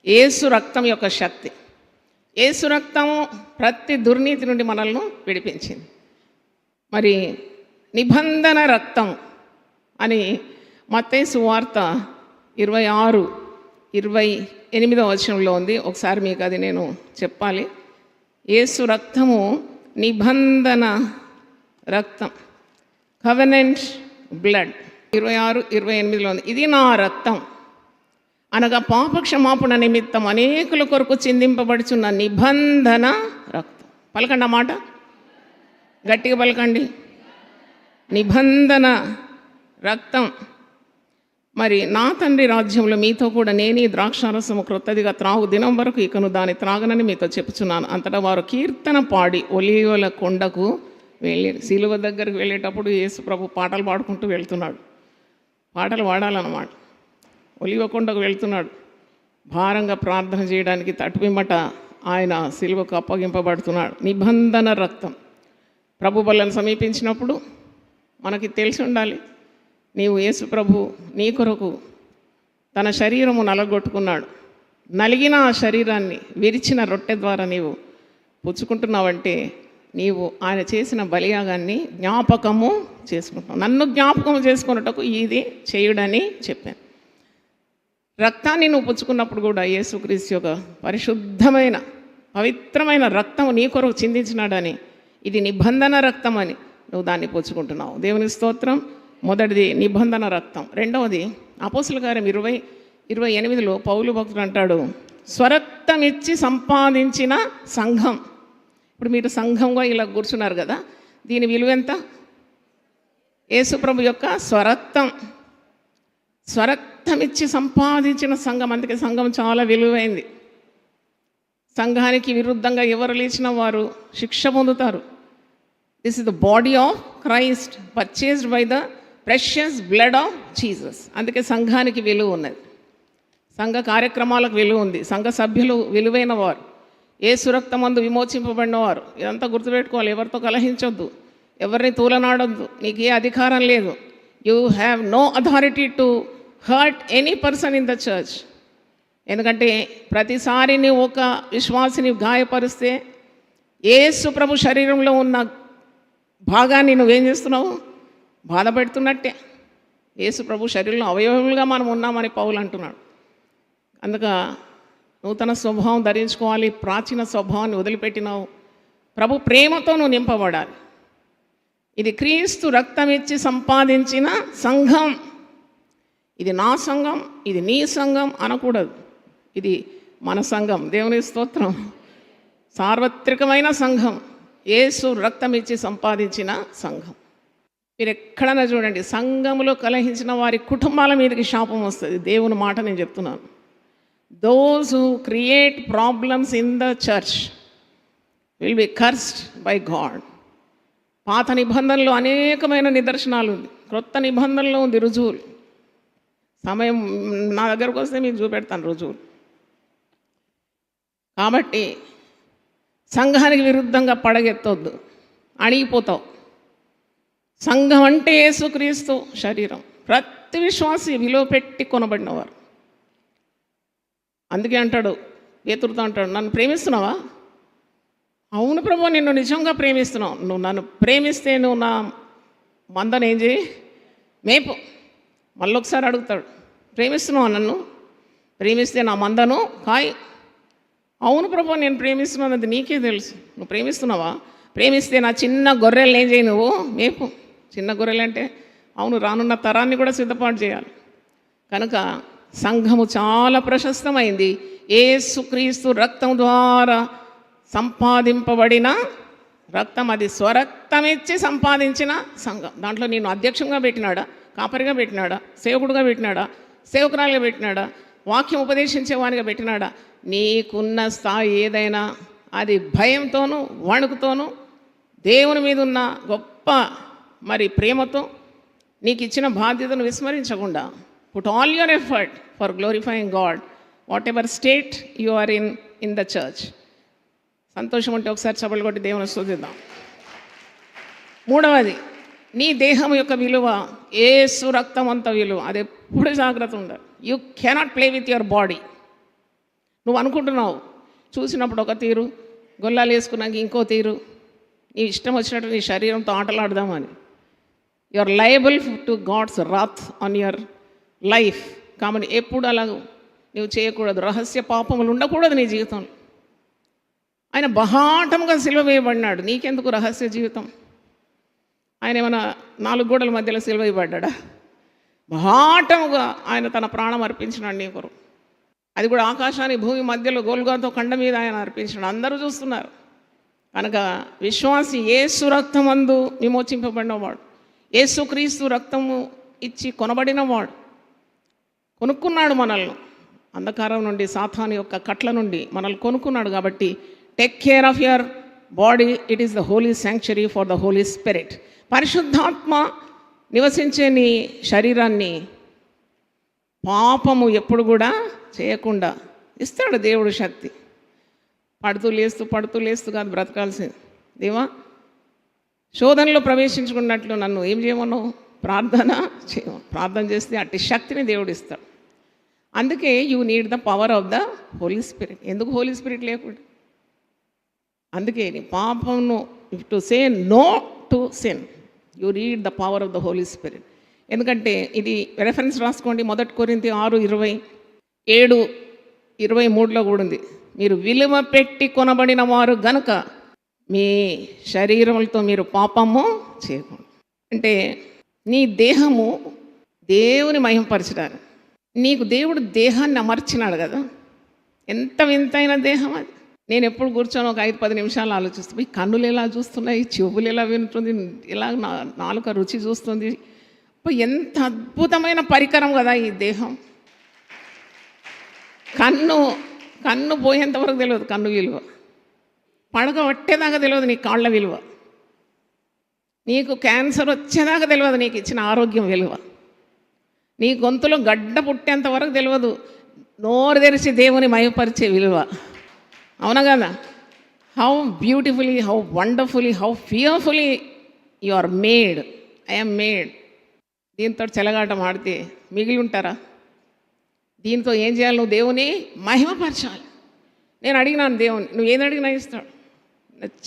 యేసు రక్తం యొక్క శక్తి, యేసు రక్తము ప్రతి దుర్నీతి నుండి మనల్ని విడిపించింది. మరి నిబంధన రక్తం అని మత్తయి సువార్త 26:28 వచనంలో ఉంది. ఒకసారి మీకు అది నేను చెప్పాలి. యేసు రక్తము నిబంధన రక్తం, కవెనెంట్ బ్లడ్. 26:28లో ఉంది, ఇది నా రక్తం అనగా పాపక్షమాపణ నిమిత్తం అనేకుల కొరకు చిందింపబడుచున్న నిబంధన రక్తం. పలకండి అన్నమాట, గట్టిగా పలకండి. నిబంధన రక్తం. మరి నా తండ్రి రాజ్యంలో మీతో కూడా నేను ఈ ద్రాక్షారసము క్రొత్తదిగా త్రాగు దినం వరకు ఇకను దాన్ని త్రాగనని మీతో చెప్పుచున్నాను. అంతటా వారు కీర్తన పాడి ఒలీవల కొండకు వెళ్ళి, సిలువ దగ్గరికి వెళ్ళేటప్పుడు యేసు ప్రభు పాటలు పాడుకుంటూ వెళ్తున్నాడు. పాటలు పాడాలన్నమాట. ఒలీవ కొండకు వెళ్తున్నాడు భారంగా ప్రార్థన చేయడానికి. తట్టుపిమ్మట ఆయన సిలువకు అప్పగింపబడుతున్నాడు. నిబంధన రక్తం. ప్రభు బలను సమీపించినప్పుడు మనకి తెలిసి ఉండాలి, నీవు యేసు ప్రభు నీ కొరకు తన శరీరము నలగొట్టుకున్నాడు. నలిగిన ఆ శరీరాన్ని విరిచిన రొట్టె ద్వారా నీవు పుచ్చుకుంటున్నావంటే నీవు ఆయన చేసిన బలియాగాన్ని జ్ఞాపకము చేసుకుంటున్నావు. నన్ను జ్ఞాపకం చేసుకున్నటకు ఇది చేయుడని చెప్పాను. రక్తాన్ని నువ్వు పుచ్చుకున్నప్పుడు కూడా యేసుక్రీస్తు యొక్క పరిశుద్ధమైన పవిత్రమైన రక్తం నీ కొరకు చిందించినాడని, ఇది నిబంధన రక్తం అని నువ్వు దాన్ని పుచ్చుకుంటున్నావు. దేవుని స్తోత్రం. మొదటిది నిబంధన రక్తం. రెండవది అపోస్తలుల కార్యం 20:28లో పౌలు భక్తుడు అంటాడు, స్వరక్తం ఇచ్చి సంపాదించిన సంఘం. ఇప్పుడు మీరు సంఘంగా ఇలా కూర్చున్నారు కదా, దీని విలువ ఎంత? యేసుప్రభు యొక్క స్వరక్తం. స్వరక్తం ఇచ్చి సంపాదించిన సంఘం. అందుకే సంఘం చాలా విలువైంది. సంఘానికి విరుద్ధంగా ఎవరు లేచినా వారు శిక్ష పొందుతారు. This is the body of Christ purchased by the precious blood of Jesus. అందుకే సంఘానికి విలువ ఉన్నది, సంఘ కార్యక్రమాలకు విలువ ఉంది, సంఘ సభ్యులు విలువైన వారు, యేసు రక్తమందు విమోచింపబడిన వారు. ఇదంతా గుర్తుపెట్టుకోవాలి. ఎవరితో కలహించొద్దు, ఎవరిని తూలనాడొద్దు, నీకు ఏ అధికారం లేదు. You have no authority to hurt any person in the church. ఎందుకంటే ప్రతిసారి నువ్వు ఒక విశ్వాసిని గాయపరిస్తే యేసు ప్రభు శరీరంలో ఉన్న భాగాన్ని నువ్వేం చేస్తున్నావు? బాధ పెడుతున్నట్టే. యేసు ప్రభు శరీరంలో అవయవములుగా మనం ఉన్నామని పౌలు అంటున్నాడు. అందుక నూతన స్వభావం ధరించుకోవాలి. ప్రాచీన స్వభావాన్ని వదిలిపెట్టినావు. ప్రభు ప్రేమతో నువ్వు నింపబడాలి. ఇది క్రీస్తు రక్తం ఇచ్చి సంపాదించిన సంఘం. ఇది నా సంఘం, ఇది నీ సంఘం అనకూడదు. ఇది మన సంఘం. దేవుని స్తోత్రం. సార్వత్రికమైన సంఘం, యేసు రక్తం ఇచ్చి సంపాదించిన సంఘం. మీరు ఎక్కడైనా చూడండి, సంఘములో కలహించిన వారి కుటుంబాల మీదకి శాపం వస్తుంది. దేవుని మాట నేను చెప్తున్నాను. Those who create problems in the church will be cursed by God. పాత నిబంధనలో అనేకమైన నిదర్శనాలు ఉంది, క్రొత్త నిబంధనలో ఉంది రుజువులు. సమయం నా దగ్గరకు వస్తే మీకు చూపెడతాను రుజువులు. కాబట్టి సంఘానికి విరుద్ధంగా పడగెత్తొద్దు, అణిగిపోతావు. సంఘం అంటే యేసుక్రీస్తు శరీరం. ప్రతి విశ్వాసి విలువ పెట్టి కొనబడినవారు. అందుకే అంటాడు, పేతురుతో అంటాడు, నన్ను ప్రేమిస్తున్నావా? అవును ప్రభు, నిన్ను నిజంగా ప్రేమిస్తున్నావు. నువ్వు నన్ను ప్రేమిస్తే నువ్వు నా మందను ఏం చేయి, మేపు. మళ్ళొకసారి అడుగుతాడు, ప్రేమిస్తున్నావా నన్ను? ప్రేమిస్తే నా మందను కాయి. అవును ప్రభు, నేను ప్రేమిస్తున్నాను, అది నీకే తెలుసు. నువ్వు ప్రేమిస్తున్నావా? ప్రేమిస్తే నా చిన్న గొర్రెలను ఏం చేయి, నువ్వు మేపు. చిన్న గొర్రెలు అంటే అవును, రానున్న తరాన్ని కూడా సిద్ధపాటు చేయాలి. కనుక సంఘము చాలా ప్రశస్తమైంది. యేసుక్రీస్తు రక్తం ద్వారా సంపాదింపబడిన రక్తం, అది స్వరక్తం ఇచ్చి సంపాదించిన సంఘం. దాంట్లో నేను అధ్యక్షంగా పెట్టినాడా, కాపరిగా పెట్టినాడా, సేవకుడుగా పెట్టినాడా, సేవకురాలుగా పెట్టినాడా, వాక్యం ఉపదేశించేవానిగా పెట్టినాడా? నీకున్న స్థాయి ఏదైనా అది భయంతోనూ వణుకుతోనూ దేవుని మీద ఉన్న గొప్ప ప్రేమతో నీకు ఇచ్చిన బాధ్యతను విస్మరించకుండా put all your effort for glorifying God whatever state you are in the church. సంతోషం ఉంటే ఒకసారి చప్పట్లు కొట్టి దేవుని స్తుతిద్దాం. మూడవది, నీ దేహం యొక్క విలువ యేసు రక్తం అంత విలువ. అది ఎప్పుడు జాగ్రత్త ఉండాలి. You cannot play with your body. నువ్వు అనుకుంటున్నావు చూసినప్పుడు ఒక తీరు, గొల్లాలు వేసుకున్నాక ఇంకో తీరు, నీ ఇష్టం వచ్చినట్టు నీ శరీరంతో ఆటలాడదామని. You are liable to God's wrath on your life. కాబట్టి ఎప్పుడు అలా నువ్వు చేయకూడదు. రహస్య పాపములు ఉండకూడదు నీ జీవితంలో. ఆయన బహాటముగా సిలువ వేయబడినాడు, నీకెందుకు రహస్య జీవితం? ఆయన ఏమైనా 4 గోడల మధ్యలో సిలువ వేయబడ్డా? బహాటముగా ఆయన తన ప్రాణం అర్పించినాడు నీ కొరకు. అది కూడా ఆకాశాన్ని భూమి మధ్యలో గోల్గాతో కండ మీద ఆయన అర్పించినాడు. అందరూ చూస్తున్నారు. కనుక విశ్వాసి యేసు రక్తమందు విమోచింపబడినవాడు, యేసుక్రీస్తు రక్తము ఇచ్చి కొనబడినవాడు, కొనుక్కున్నాడు మనల్ని. అంధకారం నుండి, సాతాను యొక్క కట్ల నుండి మనల్ని కొనుక్కున్నాడు. కాబట్టి take care of your body. It is the holy sanctuary for the Holy Spirit. పరిశుద్ధాత్మ నివసించే నీ శరీరాన్ని పాపము ఎప్పుడు కూడా చేయకుండా ఇస్తాడు దేవుడు శక్తి. పడుతూ లేస్తూ కాదు బ్రతకాల్సింది. దేవా, శోధనలో ప్రవేశించుకున్నట్లు నన్ను ఏం చేయమన్నావు? ప్రార్థన చేస్తే అట్టి శక్తిని దేవుడు ఇస్తాడు. అందుకే you need the power of the Holy Spirit. ఎందుకు హోలీ స్పిరిట్ లేకుండా? అందుకే నీ పాపంను to say no to sin, you need the power of the Holy Spirit. ఎందుకంటే ఇది రెఫరెన్స్ రాసుకోండి, 1 కొరింథీ 6:27-23 కూడా ఉంది. మీరు విలువ పెట్టి కొనబడిన వారు గనుక మీ శరీరములతో మీరు పాపము చేయకూడదు. అంటే నీ దేహము దేవుని మహిమపరచడానికి నీకు దేవుడు దేహాన్ని అమర్చినాడు కదా. ఎంత వింతైన దేహం అది. నేను ఎప్పుడు కూర్చొని ఒక 5-10 నిమిషాలు ఆలోచిస్తాను. ఈ కన్నులు ఎలా చూస్తున్నాయి, చెవులు ఎలా వింటుంది, ఇలా నాలుక రుచి చూస్తుంది. ఎంత అద్భుతమైన పరికరం కదా ఈ దేహం. కన్ను పోయేంతవరకు తెలియదు కన్ను విలువ. పడక పట్టేదాకా తెలియదు నీ కాళ్ళ విలువ. నీకు క్యాన్సర్ వచ్చేదాకా తెలియదు నీకు ఇచ్చిన ఆరోగ్యం విలువ. నీ గొంతులో గడ్డ పుట్టేంత వరకు తెలియదు నోరు తెరిచి దేవుని మహిమపరిచే విలువ. అవునా కదా? How beautifully, how wonderfully, how fearfully you are made. I'm made. దీంతో చెలగాటం ఆడితే మిగిలి ఉంటారా? దీంతో ఏం చేయాలి? నువ్వు దేవుని మహిమపరచాలి. నేను అడిగినాను దేవుని, నువ్వు ఏది అడిగినా ఇస్తాడు.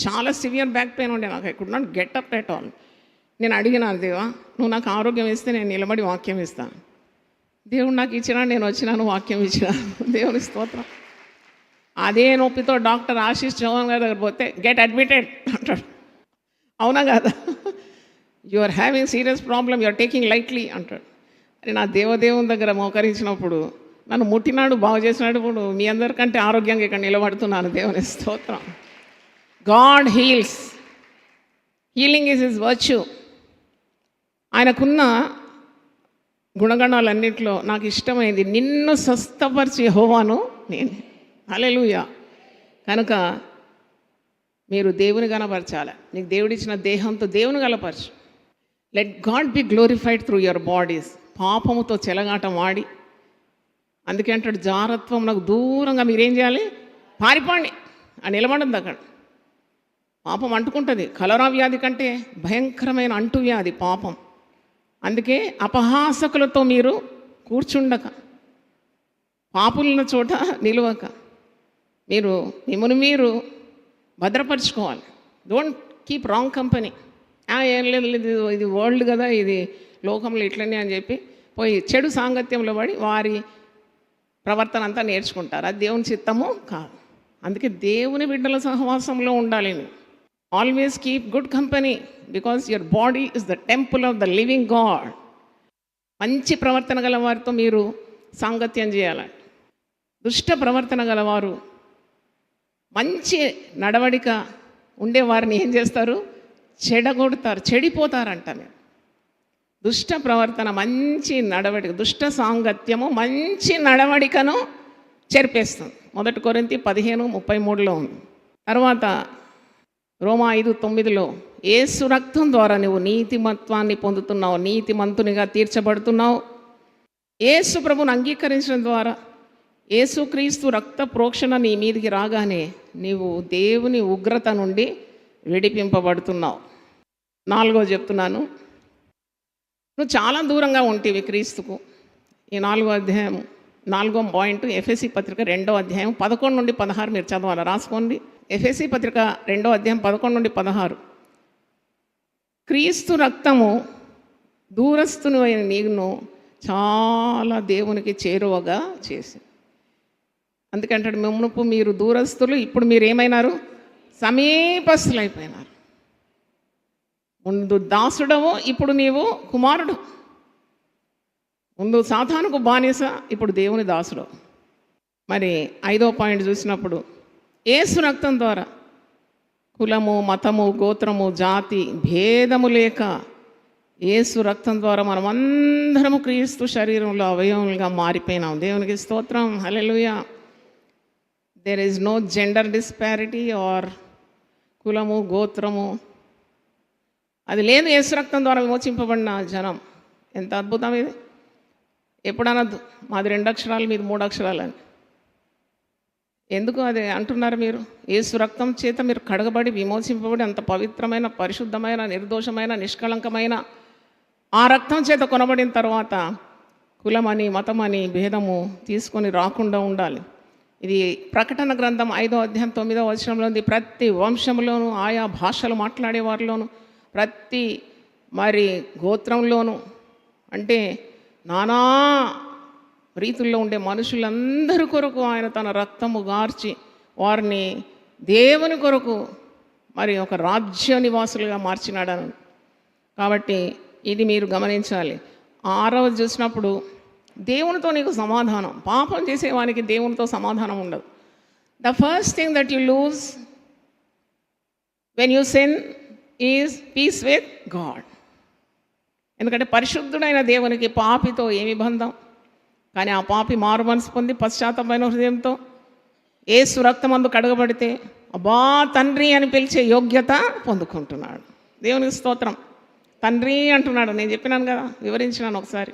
చాలా సివియర్ బ్యాక్ పెయిన్ ఉండే నాకు. I could not get up at all. నేను అడిగినాను, దేవా నువ్వు నాకు ఆరోగ్యం ఇస్తే నేను నిలబడి వాక్యం ఇస్తాను. దేవుడు నాకు ఇచ్చినాడు, నేను వచ్చినాను, వాక్యం ఇచ్చినాను. దేవుని స్తోత్రం. అదే నొప్పితో డాక్టర్ ఆశీష్ చౌహాన్ గారి దగ్గర పోతే గెట్ అడ్మిటెడ్ అంటాడు. అవునా కదా? You are having serious problem, you are taking lightly అంటాడు. అని నా దేవదేవుని దగ్గర మోకరించినప్పుడు నన్ను ముట్టినాడు, బాగు చేసినాడు. ఇప్పుడు మీ అందరికంటే ఆరోగ్యంగా ఇక్కడ నిలబడుతున్నాను. దేవుని స్తోత్రం. God heels. Healing is his virtue. ఆయనకున్న గుణగణాలన్నింటిలో నాకు ఇష్టమైంది నిన్ను స్వస్థపరిచి యెహోవాను నేను. హల్లెలూయా. కనుక మీరు దేవుని గణపరచాలి. నీకు దేవుడిచ్చిన దేహంతో దేవుని గలపరచు. Let God be glorified through your bodies. పాపముతో చెలగాటం ఆడి, అందుకే అంటాడు జారత్వం నాకు దూరంగా మీరేం చేయాలి? పారిపోండి అని నిలబడద్దు అక్కడ. పాపం అంటుకుంటుంది. కలరా వ్యాధి కంటే భయంకరమైన అంటువ్యాధి పాపం. అందుకే అపహాసకులతో మీరు కూర్చుండక పాపులున్న చోట నిలవక మీరు మిమ్మల్ని మీరు భద్రపరచుకోవాలి. Don't keep wrong company. ఏం లేదు ఇది వరల్డ్ కదా, ఇది లోకంలో ఇట్లనే అని చెప్పి పోయి చెడు సాంగత్యంలో పడి వారి ప్రవర్తన అంతా నేర్చుకుంటారు. అది దేవుని చిత్తము కాదు. అందుకే దేవుని బిడ్డల సహవాసంలో ఉండాలి. Always keep good company because your body is the temple of the living God. మంచి ప్రవర్తన గల వారితో మీరు సాంగత్యం చేయాలి. దుష్ట ప్రవర్తన గలవారు, మంచి నడవడిక ఉండేవారిని ఏం చేస్తారు? చెడగొడతారు, చెడిపోతారంట. మీరు దుష్ట ప్రవర్తన, మంచి నడవడిక, దుష్ట సాంగత్యము మంచి నడవడికను చెరిపేస్తుంది. 1 కొరింథీ 15:33 ఉంది. తర్వాత రోమా 5:9 యేసు రక్తం ద్వారా నువ్వు నీతిమత్వాన్ని పొందుతున్నావు, నీతిమంతునిగా తీర్చబడుతున్నావు. యేసు ప్రభుని అంగీకరించడం ద్వారా, యేసుక్రీస్తు రక్త ప్రోక్షణ నీ మీదికి రాగానే నీవు దేవుని ఉగ్రత నుండి విడిపింపబడుతున్నావు. 4వ చెప్తున్నాను, నువ్వు చాలా దూరంగా ఉంటేవి క్రీస్తుకు. ఈ 4వ అధ్యాయం 4వ పాయింట్ ఎఫెసీ పత్రిక 2వ అధ్యాయం 11 నుండి 16 మీరు చదవాలి, రాసుకోండి. ఎఫెసీ పత్రిక 2వ అధ్యాయం 11 నుండి 16. క్రీస్తు రక్తము దూరస్తును అయిన నీవును చాలా దేవునికి చేరువగా చేసింది. అందుకంటాడు, మునుపు మీరు దూరస్తులు, ఇప్పుడు మీరు ఏమైనారు? సమీపస్తులు అయిపోయినారు. ముందు దాసుడవు, ఇప్పుడు నీవు కుమారుడు. ముందు సాతానుకు బానిస, ఇప్పుడు దేవుని దాసుడు. మరి 5వ పాయింట్ చూసినప్పుడు, యేసు రక్తం ద్వారా కులము, మతము, గోత్రము, జాతి భేదము లేక యేసు రక్తం ద్వారా మనం అందరము క్రీస్తు శరీరంలో అవయవములుగా మారిపోయినాం. దేవునికి స్తోత్రం, hallelujah. There is no gender disparity or కులము, గోత్రము అది లేదు. యేసు రక్తం ద్వారా విమోచింపబడిన జనం. ఎంత అద్భుతం ఇది! ఎప్పుడనద్దు మాది 2 అక్షరాలు, మీది 3 అక్షరాలు అని. ఎందుకు అది అంటున్నారు మీరు? యేసు రక్తం చేత మీరు కడగబడి విమోచింపబడి అంత పవిత్రమైన, పరిశుద్ధమైన, నిర్దోషమైన, నిష్కళంకమైన ఆ రక్తం చేత కొనబడిన తర్వాత కులమని, మతమని భేదము తీసుకొని రాకుండా ఉండాలి. ఇది ప్రకటన గ్రంథం 5వ అధ్యాయం 9వ వచనంలో ఉంది. ప్రతి వంశంలోనూ, ఆయా భాషలు మాట్లాడే వారిలోనూ, ప్రతి మరి గోత్రంలోనూ, అంటే నానా రీతుల్లో ఉండే మనుషులందరి కొరకు ఆయన తన రక్తము గార్చి వారిని దేవుని కొరకు మరి ఒక రాజ్య నివాసులుగా మార్చినాడను. కాబట్టి ఇది మీరు గమనించాలి. 6వ చూసినప్పుడు దేవునితో నీకు సమాధానం. పాపం చేసేవానికి దేవునితో సమాధానం ఉండదు. The first thing that you lose when you sin is peace with God. ఎందుకంటే పరిశుద్ధుడైన దేవునికి పాపితో ఏమి బంధం? కానీ ఆ పాపి మారు మనసు పొంది పశ్చాత్తాపమైన హృదయంతో యేసు రక్తమందు కడగబడితే అబ్బా తండ్రి అని పిలిచే యోగ్యత పొందుకుంటున్నాడు. దేవునికి స్తోత్రం. తండ్రి అంటున్నాడు. నేను చెప్పినాను కదా, వివరించినాను ఒకసారి.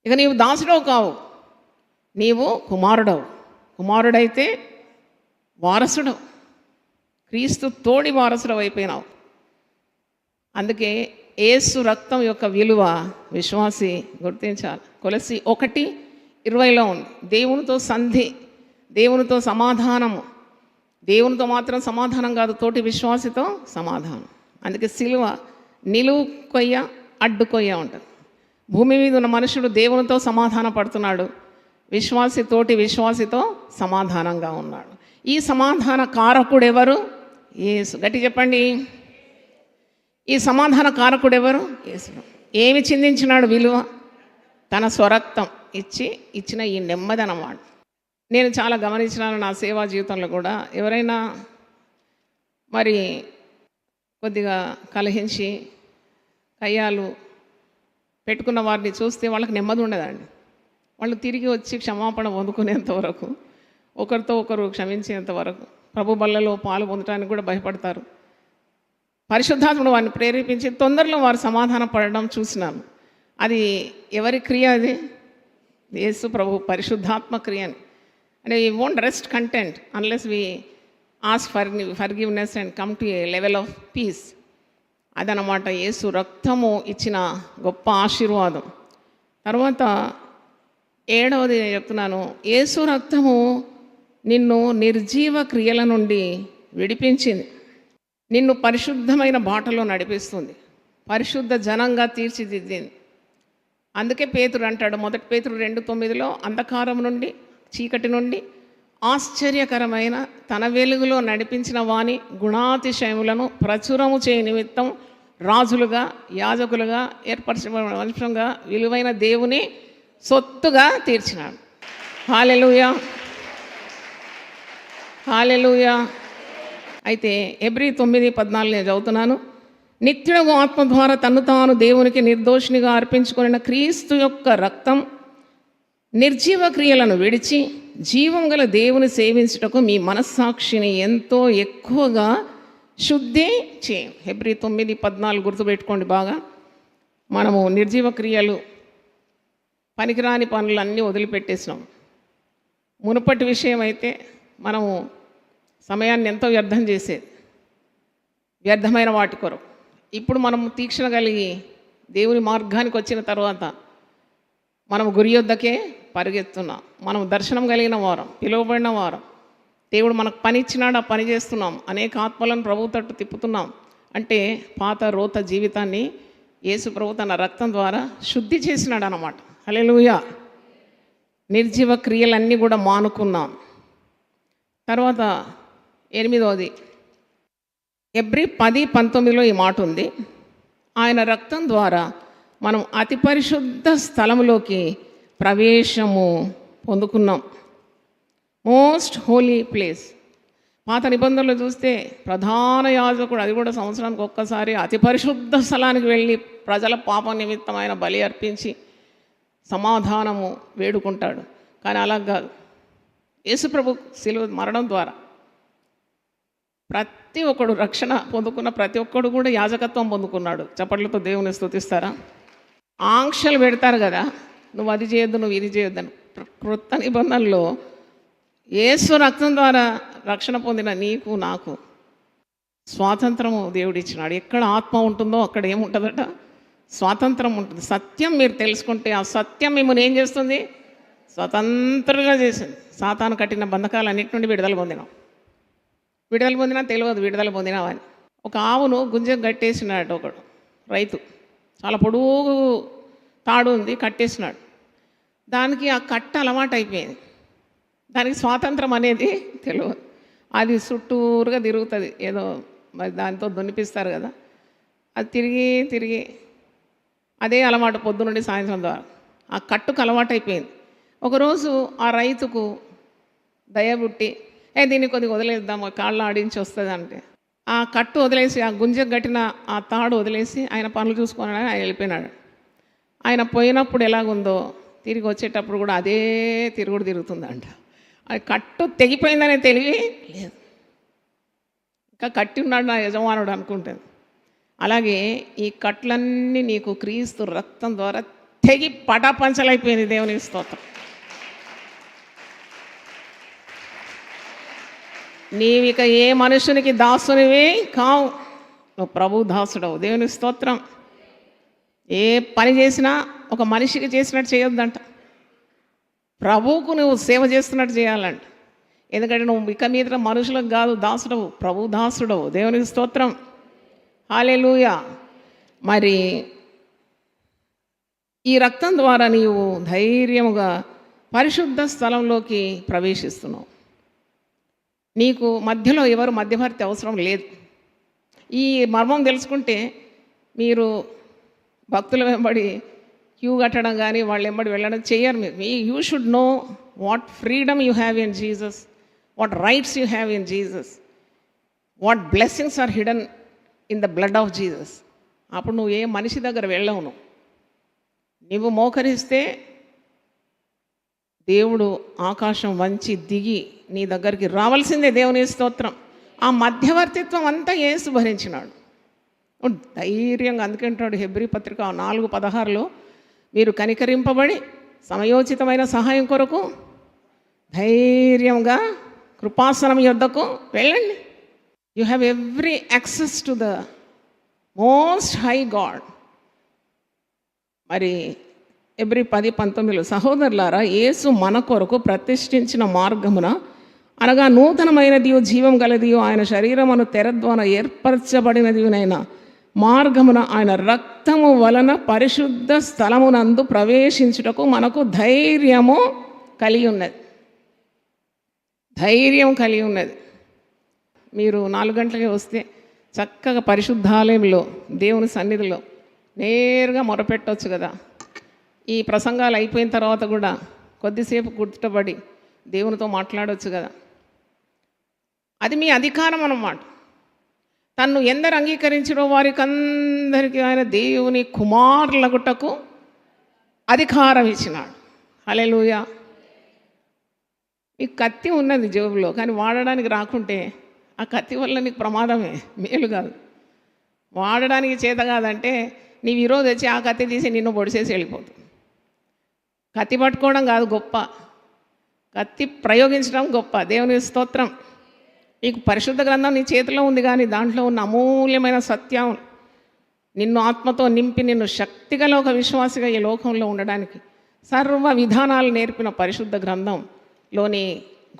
ఇక నీవు దాసుడవు కావు, నీవు కుమారుడవు. కుమారుడైతే వారసుడవు, క్రీస్తు తోడి వారసుడవు అయిపోయినావు. అందుకే యేసు రక్తం యొక్క విలువ విశ్వాసి గుర్తించాలి. కొలసి 1:20 ఉంది. దేవునితో సంధి, దేవునితో సమాధానము. దేవునితో మాత్రం సమాధానం కాదు, తోటి విశ్వాసితో సమాధానం. అందుకే సిలువ నిలువు కొయ్య, అడ్డు కొయ్య ఉంటుంది. భూమి మీద ఉన్న మనుషుడు దేవునితో సమాధాన పడుతున్నాడు, విశ్వాసి తోటి విశ్వాసితో సమాధానంగా ఉన్నాడు. ఈ సమాధాన కారకుడు ఎవరు? యేసు. గట్టి చెప్పండి. ఈ సమాధాన కారకుడు ఎవరు? యేసు. ఏమి చిందించినాడు విలువ? తన స్వరక్తం ఇచ్చిన ఈ నెమ్మది అన్నమాట. నేను చాలా గమనించినాను నా సేవా జీవితంలో కూడా. ఎవరైనా మరి కొద్దిగా కలహించి కయ్యాలు పెట్టుకున్న వారిని చూస్తే వాళ్ళకి నెమ్మది ఉండదండి. వాళ్ళు తిరిగి వచ్చి క్షమాపణ పొందుకునేంత వరకు, ఒకరితో ఒకరు క్షమించేంత వరకు, ప్రభు బల్లలో పాలు పొందడానికి కూడా భయపడతారు. పరిశుద్ధాత్ముడు వారిని ప్రేరేపించి తొందరలో వారు సమాధాన పడడం చూసినాను. అది ఎవరి క్రియ? అది యేసు ప్రభు పరిశుద్ధాత్మ క్రియ. అంటే we won't rest content unless we ask forgiveness and come to A level of piece. అదనమాట యేసు రక్తము ఇచ్చిన గొప్ప ఆశీర్వాదం. తర్వాత 7వది నేను చెప్తున్నాను. యేసు రక్తము నిన్ను నిర్జీవ క్రియల నుండి విడిపించింది, నిన్ను పరిశుద్ధమైన బాటలో నడిపిస్తుంది, పరిశుద్ధ జనంగా తీర్చిదిద్దింది. అందుకే పేతురు అంటాడు, 1 పేతురు 2:9, అంధకారం నుండి, చీకటి నుండి ఆశ్చర్యకరమైన తన వెలుగులో నడిపించిన వాని గుణాతిశయములను ప్రచురము చేయ నిమిత్తం రాజులుగా, యాజకులుగా, ఏర్పరచబడిన వంశంగా, విలువైన దేవుని సొత్తుగా తీర్చినాడు. హల్లెలూయా, హల్లెలూయా. అయితే హెబ్రీ 9:14 నేను చదువుతున్నాను. నిత్యుడగు ఆత్మ ద్వారా తన్ను తాను దేవునికి నిర్దోషినిగా అర్పించుకున్న క్రీస్తు యొక్క రక్తం నిర్జీవ క్రియలను విడిచి జీవం గల దేవుని సేవించుటకు మీ మనస్సాక్షిని ఎంతో ఎక్కువగా శుద్ధి చేయం. హెబ్రీ 9:14 గుర్తుపెట్టుకోండి బాగా. మనము నిర్జీవ క్రియలు, పనికిరాని పనులన్నీ వదిలిపెట్టేసినాం. మునుపటి విషయం అయితే మనము సమయాన్ని ఎంతో వ్యర్థం చేసేది, వ్యర్థమైన వాటి కొరకు. ఇప్పుడు మనం తీక్షణ కలిగి దేవుని మార్గానికి వచ్చిన తర్వాత మనం గురి యొద్దకే పరిగెత్తున్నాం. మనం దర్శనం కలిగిన వారం, పిలువబడిన వారం, దేవుడు మనకు పని ఇచ్చినాడు, ఆ పని చేస్తున్నాం, అనేక ఆత్మలను ప్రభు తట్టు తిప్పుతున్నాం. అంటే పాత రోత జీవితాన్ని యేసు ప్రభు తన రక్తం ద్వారా శుద్ధి చేసినాడు అన్నమాట. హల్లెలూయా. నిర్జీవ క్రియలన్నీ కూడా మానుకున్నాం. తర్వాత 8వది హెబ్రీ 10:19 ఈ మాట ఉంది. ఆయన రక్తం ద్వారా మనం అతి పరిశుద్ధ స్థలంలోకి ప్రవేశము పొందుకున్నాం. Most holy place. పాత నిబంధనలు చూస్తే ప్రధాన యాజకుడు, అది కూడా సంవత్సరానికి ఒక్కసారి అతి పరిశుద్ధ స్థలానికి వెళ్ళి ప్రజల పాప నిమిత్తమైన బలి అర్పించి సమాధానము వేడుకుంటాడు. కానీ అలా కాదు. యేసుప్రభు శిలువ మరణం ద్వారా ప్రతి ఒక్కడు రక్షణ పొందుకున్న ప్రతి ఒక్కడు కూడా యాజకత్వం పొందుకున్నాడు. చప్పట్లతో దేవుని స్తుతిస్తారా? ఆంక్షలు పెడతారు కదా, నువ్వు అది చేయొద్దు, నువ్వు ఇది చేయొద్దని. క్రొత్త నిబంధనలో యేసు రక్తం ద్వారా రక్షణ పొందిన నీకు నాకు స్వాతంత్రము దేవుడు ఇచ్చినాడు. ఎక్కడ ఆత్మ ఉంటుందో అక్కడ ఏముంటుందట? స్వాతంత్రం ఉంటుంది. సత్యం మీరు తెలుసుకుంటే ఆ సత్యం మిమ్మల్ని ఏం చేస్తుంది? స్వతంత్రంగా చేసింది. సాతాను కట్టిన బంధకాలన్నిటి నుండి విడుదల పొందినాం. విడుదల పొందినా తెలియదు విడుదల పొందినావని. ఒక ఆవును గుంజకు కట్టేసినాడు ఒకడు రైతు. చాలా పొడుగు తాడు ఉంది, కట్టేసినాడు. దానికి ఆ కట్ట అలవాటు అయిపోయింది. దానికి స్వాతంత్రం అనేది తెలియదు. అది చుట్టూరుగా తిరుగుతుంది, ఏదో మరి దాంతో దున్నిపిస్తారు కదా, అది తిరిగి తిరిగి అదే అలవాటు పొద్దు నుండి సాయంత్రం ద్వారా ఆ కట్టుకు అలవాటు అయిపోయింది. ఒకరోజు ఆ రైతుకు దయబుట్టి, దీన్ని కొద్దిగా వదిలేద్దాము, కాళ్ళు ఆడించి వస్తుంది అంటే ఆ కట్టు వదిలేసి, ఆ గుంజకు కట్టిన ఆ తాడు వదిలేసి ఆయన పనులు చూసుకొని ఆయన వెళ్ళిపోయినాడు. ఆయన పోయినప్పుడు ఎలాగుందో తిరిగి వచ్చేటప్పుడు కూడా అదే తిరుగుడు తిరుగుతుందంట. అది కట్టు తెగిపోయిందనే తెలివి లేదు, ఇంకా కట్టి ఉన్నాడు నా యజమానుడు అనుకుంటుంది. అలాగే ఈ కట్లన్నీ నీకు క్రీస్తు రక్తం ద్వారా తెగి పటాపంచలైపోయింది. దేవునికి స్తోత్రం. నీవిక ఏ మనుషునికి దాసునివి కావు, నువ్వు ప్రభు దాసుడవు. దేవునికి స్తోత్రం. ఏ పని చేసినా ఒక మనిషికి చేసినట్టు చేయొద్దంట, ప్రభువుకు నువ్వు సేవ చేస్తున్నట్టు చేయాలంట. ఎందుకంటే నువ్వు ఇక మీద మనుషులకు కాదు దాసుడవు, ప్రభు దాసుడవు. దేవునికి స్తోత్రం. హల్లెలూయా. మరి ఈ రక్తం ద్వారా నీవు ధైర్యముగా పరిశుద్ధ స్థలంలోకి ప్రవేశిస్తున్నావు. నీకు మధ్యలో ఎవరు మధ్యవర్తి అవసరం లేదు. ఈ మర్మం తెలుసుకుంటే మీరు భక్తుల వెంబడి క్యూ కట్టడం కానీ వాళ్ళ వెంబడి వెళ్ళడం చేయరు. మీరు you should know what freedom you have in Jesus, what rights you have in Jesus, what blessings are hidden in the blood of Jesus. అప్పుడు నువ్వు ఏ మనిషి దగ్గర వెళ్ళవు. నువ్వు మోకరిస్తే దేవుడు ఆకాశం వంచి దిగి నీ దగ్గరికి రావాల్సిందే. దేవుని స్తోత్రం. ఆ మధ్యవర్తిత్వం అంతా యేసు భరించినాడు. ధైర్యంగా అందుకంటాడు హెబ్రీ పత్రిక 4:16 మీరు కనికరింపబడి సమయోచితమైన సహాయం కొరకు ధైర్యంగా కృపాసనం యొద్దకు వెళ్ళండి. You have every access to the most high God. మరి ఎబ్రి 10:19 సహోదరులారా, యేసు మన కొరకు ప్రతిష్ఠించిన మార్గమున అనగా నూతనమైనదియు జీవం గలదియు ఆయన శరీరమును తెర ద్వారా ఏర్పరచబడినదియునైన మార్గమున ఆయన రక్తము వలన పరిశుద్ధ స్థలమునందు ప్రవేశించుటకు మనకు ధైర్యము కలిగి ఉన్నది. ధైర్యం కలిగి ఉన్నది. మీరు 4 గంటలకే వస్తే చక్కగా పరిశుద్ధాలయంలో దేవుని సన్నిధిలో నేరుగా మొరపెట్టవచ్చు కదా. ఈ ప్రసంగాలు అయిపోయిన తర్వాత కూడా కొద్దిసేపు కూర్చుంటబడి దేవునితో మాట్లాడవచ్చు కదా. అది మీ అధికారం అన్నమాట. తన్ను ఎందరు అంగీకరించినో వారికి అందరికీ ఆయన దేవుని కుమారులగుటకు అధికారం ఇచ్చినాడు. హల్లెలూయా. నీకు కత్తి ఉన్నది జేబులో, కానీ వాడడానికి రాకుంటే ఆ కత్తి వల్ల నీకు ప్రమాదమే, మేలు కాదు. వాడడానికి చేత కాదంటే నీవు ఈరోజు వచ్చి ఆ కత్తి తీసి నిన్ను పొడిసేసి వెళ్ళిపోతుంది. కత్తి పట్టుకోవడం కాదు గొప్ప, కత్తి ప్రయోగించడం గొప్ప. దేవుని స్తోత్రం. నీకు పరిశుద్ధ గ్రంథం నీ చేతిలో ఉంది, కానీ దాంట్లో ఉన్న అమూల్యమైన సత్యం నిన్ను ఆత్మతో నింపి నిన్ను శక్తిగల ఒక విశ్వాసిగా ఈ లోకంలో ఉండడానికి సర్వ విధానాలు నేర్పిన పరిశుద్ధ గ్రంథంలోని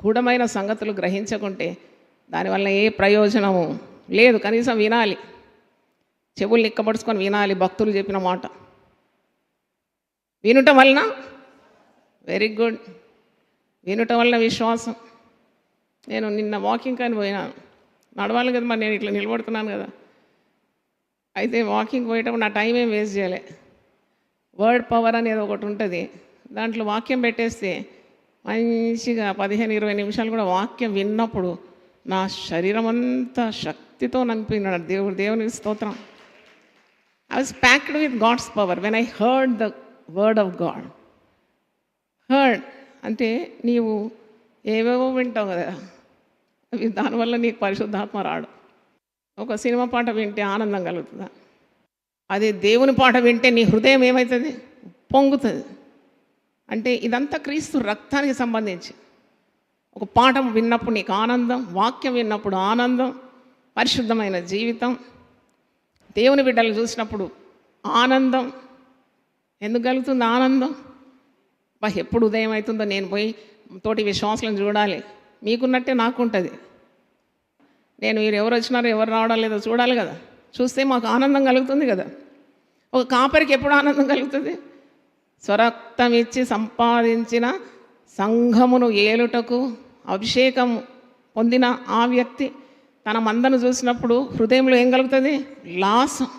గూఢమైన సంగతులు గ్రహించకుంటే దానివల్ల ఏ ప్రయోజనము లేదు. కనీసం వినాలి, చెవులు నిక్కబడుచుకొని వినాలి భక్తులు చెప్పిన మాట. వినుట వలన వెరీ గుడ్, వినుట వలన విశ్వాసం. నేను నిన్న వాకింగ్ అని పోయినాను, నడవాలి కదా మరి, నేను ఇట్లా నిలబడుతున్నాను కదా. అయితే వాకింగ్ పోయేటప్పుడు నా టైం ఏం వేస్ట్ చేయలే. వర్డ్ పవర్ అనేది ఒకటి ఉంటుంది, దాంట్లో వాక్యం పెట్టేస్తే మంచిగా 15-20 నిమిషాలు కూడా వాక్యం విన్నప్పుడు నా శరీరం అంతా శక్తితో నింపినాడు దేవుడు. దేవుని స్తోత్రం. I was packed with God's power when I heard the word of God. Heard అంటే నీవు ఏవేవో వింటావు కదా, అవి దానివల్ల నీకు పరిశుద్ధాత్మ రాడు. ఒక సినిమా పాట వింటే ఆనందం కలుగుతుందా? అదే దేవుని పాట వింటే నీ హృదయం ఏమవుతుంది? పొంగుతుంది. అంటే ఇదంతా క్రీస్తు రక్తానికి సంబంధించి. ఒక పాట విన్నప్పుడు నీకు ఆనందం, వాక్యం విన్నప్పుడు ఆనందం, పరిశుద్ధమైన జీవితం, దేవుని బిడ్డలు చూసినప్పుడు ఆనందం. ఎందుకు కలుగుతుంది ఆనందం? ఎప్పుడు ఉదయం అవుతుందో నేను పోయి తోటి విశ్వాసాలను చూడాలి, మీకున్నట్టే నాకు ఉంటుంది. నేను మీరు ఎవరు వచ్చినారో ఎవరు రావడం లేదో చూడాలి కదా. చూస్తే మాకు ఆనందం కలుగుతుంది కదా. ఒక కాపరికి ఎప్పుడు ఆనందం కలుగుతుంది? స్వరక్తం ఇచ్చి సంపాదించిన సంఘమును ఏలుటకు అభిషేకం పొందిన ఆ వ్యక్తి తన మందను చూసినప్పుడు హృదయంలో ఏం కలుగుతుంది? లాసం.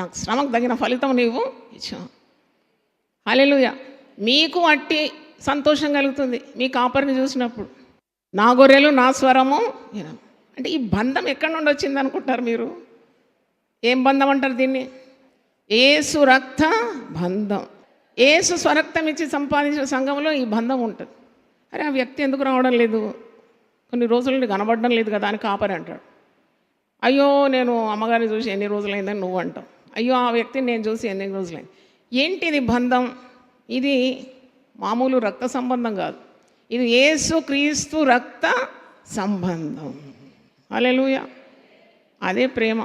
నాకు శ్రమకు తగిన ఫలితం నీవు ఇచ్చావు. హల్లెలూయా. మీకు అట్టి సంతోషం కలుగుతుంది మీ కాపరిని చూసినప్పుడు. నా గొర్రెలు నా స్వరము వినము. అంటే ఈ బంధం ఎక్కడి నుండి వచ్చింది అనుకుంటారు మీరు? ఏం బంధం అంటారు దీన్ని? యేసు రక్త బంధం. యేసు స్వరక్తం ఇచ్చి సంపాదించిన సంఘంలో ఈ బంధం ఉంటుంది. అరే ఆ వ్యక్తి ఎందుకు రావడం లేదు, కొన్ని రోజుల నుండి కనబడడం లేదు కదా అని కాపరి అంటాడు. అయ్యో నేను అమ్మగారిని చూసి ఎన్ని రోజులైందని నువ్వు అంటావు. అయ్యో ఆ వ్యక్తిని నేను చూసి ఎన్ని రోజులైంది. ఏంటిది బంధం? ఇది మామూలు రక్త సంబంధం కాదు, ఇది యేసు క్రీస్తు రక్త సంబంధం. హల్లెలూయా. అదే ప్రేమ.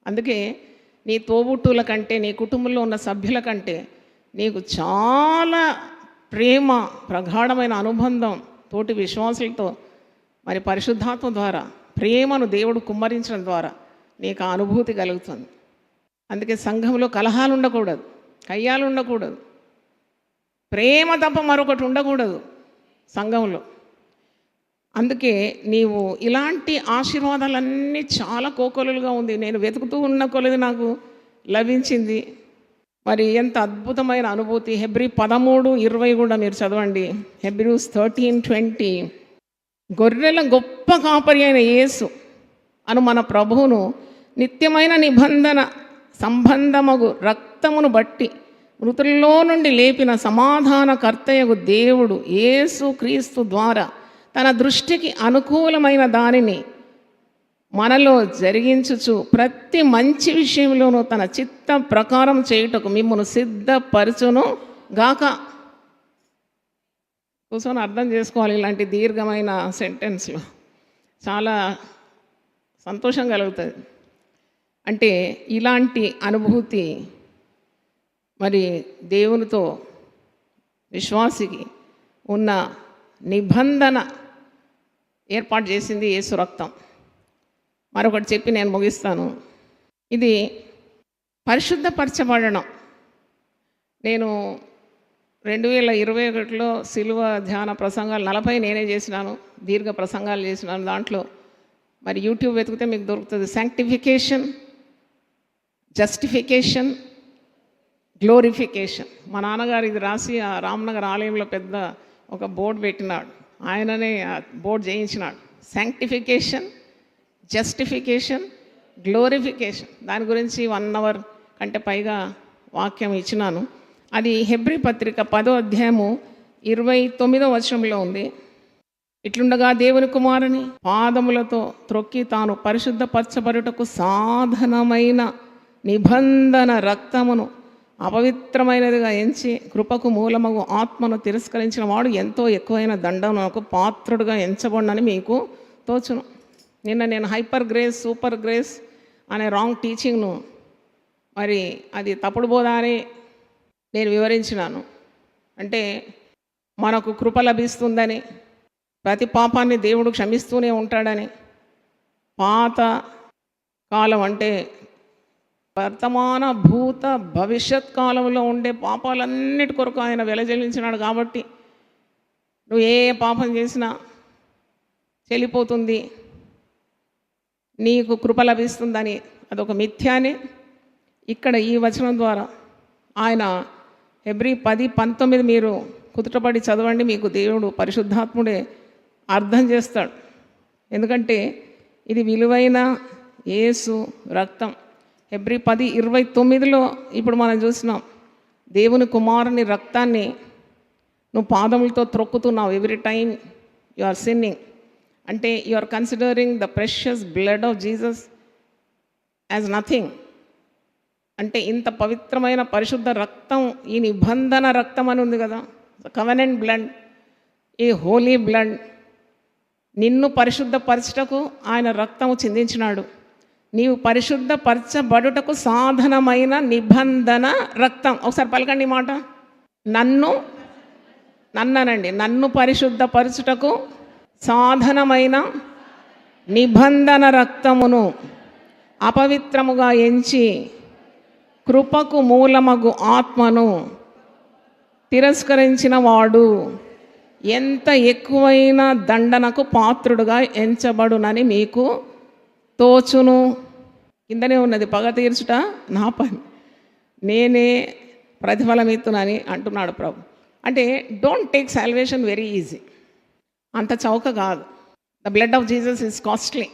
అందుకే నీ తోబుట్టుల కంటే, నీ కుటుంబంలో ఉన్న సభ్యుల కంటే నీకు చాలా ప్రేమ, ప్రగాఢమైన అనుబంధం తోటి విశ్వాసులతో మరి పరిశుద్ధాత్మ ద్వారా ప్రేమను దేవుడు కుమ్మరించడం ద్వారా నీకు ఆ అనుభూతి కలుగుతుంది. అందుకే సంఘంలో కలహాలు ఉండకూడదు, కయ్యాలు ఉండకూడదు, ప్రేమ తప్ప మరొకటి ఉండకూడదు సంఘంలో. అందుకే నీవు ఇలాంటి ఆశీర్వాదాలన్నీ చాలా కోకొలుగా ఉంది. నేను వెతుకుతూ ఉన్న కొలది నాకు లభించింది. మరి ఎంత అద్భుతమైన అనుభూతి. హెబ్రీ 13:20 కూడా మీరు చదవండి. హెబ్రూస్ 13:20. గొర్రెల గొప్ప కాపరి అయిన యేసు అను మన ప్రభువును నిత్యమైన నిబంధన సంబంధమగు రక్తమును బట్టి మృతుల్లో నుండి లేపిన సమాధానకర్తయగు దేవుడు యేసు క్రీస్తు ద్వారా తన దృష్టికి అనుకూలమైన దానిని మనలో జరిగించుచు ప్రతి మంచి విషయంలోనూ తన చిత్త ప్రకారం చేయుటకు మిమ్మల్ని సిద్ధపరచును గాక. కూర్చొని అర్థం చేసుకోవాలి ఇలాంటి దీర్ఘమైన సెంటెన్స్లో. చాలా సంతోషం కలుగుతుంది. అంటే ఇలాంటి అనుభూతి మరి దేవునితో విశ్వాసికి ఉన్న నిబంధన ఏర్పాటు చేసింది యేసు రక్తం. మరొకటి చెప్పి నేను ముగిస్తాను. ఇది పరిశుద్ధపరచబడడం. నేను 2021లో సిలువ ధ్యాన ప్రసంగాలు 40 నేనే చేసినాను, దీర్ఘ ప్రసంగాలు చేసినాను. దాంట్లో మరి యూట్యూబ్ వెతికితే మీకు దొరుకుతుంది. Sanctification, justification, glorification. మా నాన్నగారు ఇది రాసి ఆ రామ్నగర్ ఆలయంలో పెద్ద ఒక బోర్డు పెట్టినాడు. ఆయననే ఆ బోర్డు చేయించినాడు. Sanctification, justification, glorification. దాని గురించి 1 అవర్ కంటే పైగా వాక్యం ఇచ్చినాను. అది హెబ్రీ పత్రిక 10వ అధ్యాయము 29వ వచనంలో ఉంది. ఇట్లుండగా దేవుని కుమారుని పాదములతో త్రొక్కి తాను పరిశుద్ధపరచబడుటకు సాధనమైన నిబంధన రక్తమును అపవిత్రమైనదిగా ఎంచి కృపకు మూలమగు ఆత్మను తిరస్కరించిన వాడు ఎంతో ఎక్కువైన దండనకు పాత్రుడుగా ఎంచబడినని మీకు తోచును. నిన్న నేను హైపర్ గ్రేస్, సూపర్ గ్రేస్ అనే రాంగ్ టీచింగ్ను మరి అది తప్పుడు బోధ అని నేను వివరించినాను. అంటే మనకు కృప లభిస్తుందని, ప్రతి పాపాన్ని దేవుడు క్షమిస్తూనే ఉంటాడని, పాత కాలం అంటే వర్తమాన భూత భవిష్యత్ కాలంలో ఉండే పాపాలన్నిటి కొరకు ఆయన వెలజల్లించినాడు. కాబట్టి నువ్వు ఏ పాపం చేసినా చెల్లిపోతుంది, నీకు కృప లభిస్తుందని అదొక మిథ్యాని ఇక్కడ ఈ వచనం ద్వారా ఆయన హెబ్రీ 10:19 మీరు కుదుటపడి చదవండి, మీకు దేవుడు పరిశుద్ధాత్ముడే అర్థం చేస్తాడు. ఎందుకంటే ఇది విలువైన యేసు రక్తం. హెబ్రీ 10:29లో ఇప్పుడు మనం చూసినాం, దేవుని కుమారుని రక్తాన్ని నువ్వు పాదములతో త్రొక్కుతున్నావు. Every time you are sinning అంటే you are considering the precious blood of Jesus as nothing. అంటే ఇంత పవిత్రమైన పరిశుద్ధ రక్తం, ఈ నిబంధన రక్తం అని ఉంది కదా, కవెనెంట్ బ్లడ్, ఈ హోలీ బ్లడ్, నిన్ను పరిశుద్ధపరచుటకు ఆయన రక్తము చిందించినాడు. నీవు పరిశుద్ధపరచబడుటకు సాధనమైన నిబంధన రక్తం. ఒకసారి పలకండి మాట. నన్ను పరిశుద్ధపరచుటకు సాధనమైన నిబంధన రక్తమును అపవిత్రముగా ఎంచి కృపకు మూలమగు ఆత్మను తిరస్కరించిన వాడు ఎంత ఎక్కువైన దండనకు పాత్రుడుగా ఎంచబడునని మీకు తోచును. కిందనే ఉన్నది, పగ తీర్చుట నా పని, నేనే ప్రతిఫలం ఇత్తునని అంటున్నాడు ప్రభు. అంటే don't take salvation very easy, అంత చౌక కాదు. The blood of Jesus is costly.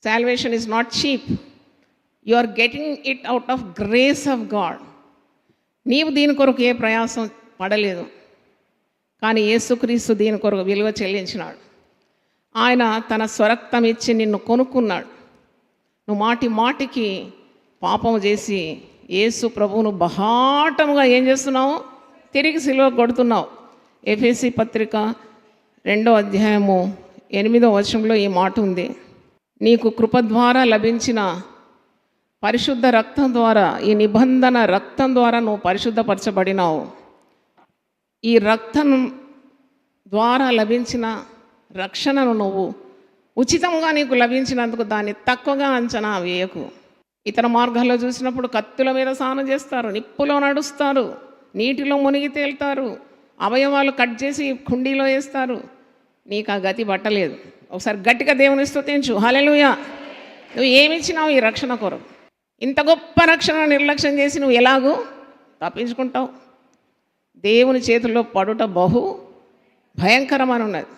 Salvation is not cheap. You are getting it out of grace of God. నీవు దీని కొరకు ఏ ప్రయాసం పడలేదు, కానీ యేసుక్రీస్తు దీని కొరకు విలువ చెల్లించినాడు. ఆయన తన స్వరక్తం ఇచ్చి నిన్ను కొనుక్కున్నాడు. నువ్వు మాటి మాటికి పాపం చేసి యేసు ప్రభువును బహాటముగా ఏం చేస్తున్నావు? తిరిగి సిలువ కొడుతున్నావు. ఎఫెసీ పత్రిక 2వ అధ్యాయము 8వ వచనంలో ఈ మాట ఉంది, నీకు కృప ద్వారా లభించిన పరిశుద్ధ రక్తం ద్వారా, ఈ నిబంధన రక్తం ద్వారా నువ్వు పరిశుద్ధపరచబడినావు. ఈ రక్తం ద్వారా లభించిన రక్షణను నువ్వు ఉచితంగా నీకు లభించినందుకు దాన్ని తక్కువగా అంచనా వేయకు. ఇతర మార్గాల్లో చూసినప్పుడు కత్తుల మీద స్నానం చేస్తారు, నిప్పులో నడుస్తారు, నీటిలో మునిగి తేలుతారు, అవయవాలు కట్ చేసి కుండీలో వేస్తారు. నీకు ఆ గతి పట్టలేదు. ఒకసారి గట్టిగా దేవుని స్తుతించు. హల్లెలూయా. నువ్వు ఏమిచ్చినావు ఈ రక్షణ కొరకు? ఇంత గొప్ప రక్షణ నిర్లక్ష్యం చేసి నువ్వు ఎలాగూ తప్పించుకుంటావు? దేవుని చేతుల్లో పడుట బహు భయంకరమని ఉన్నది.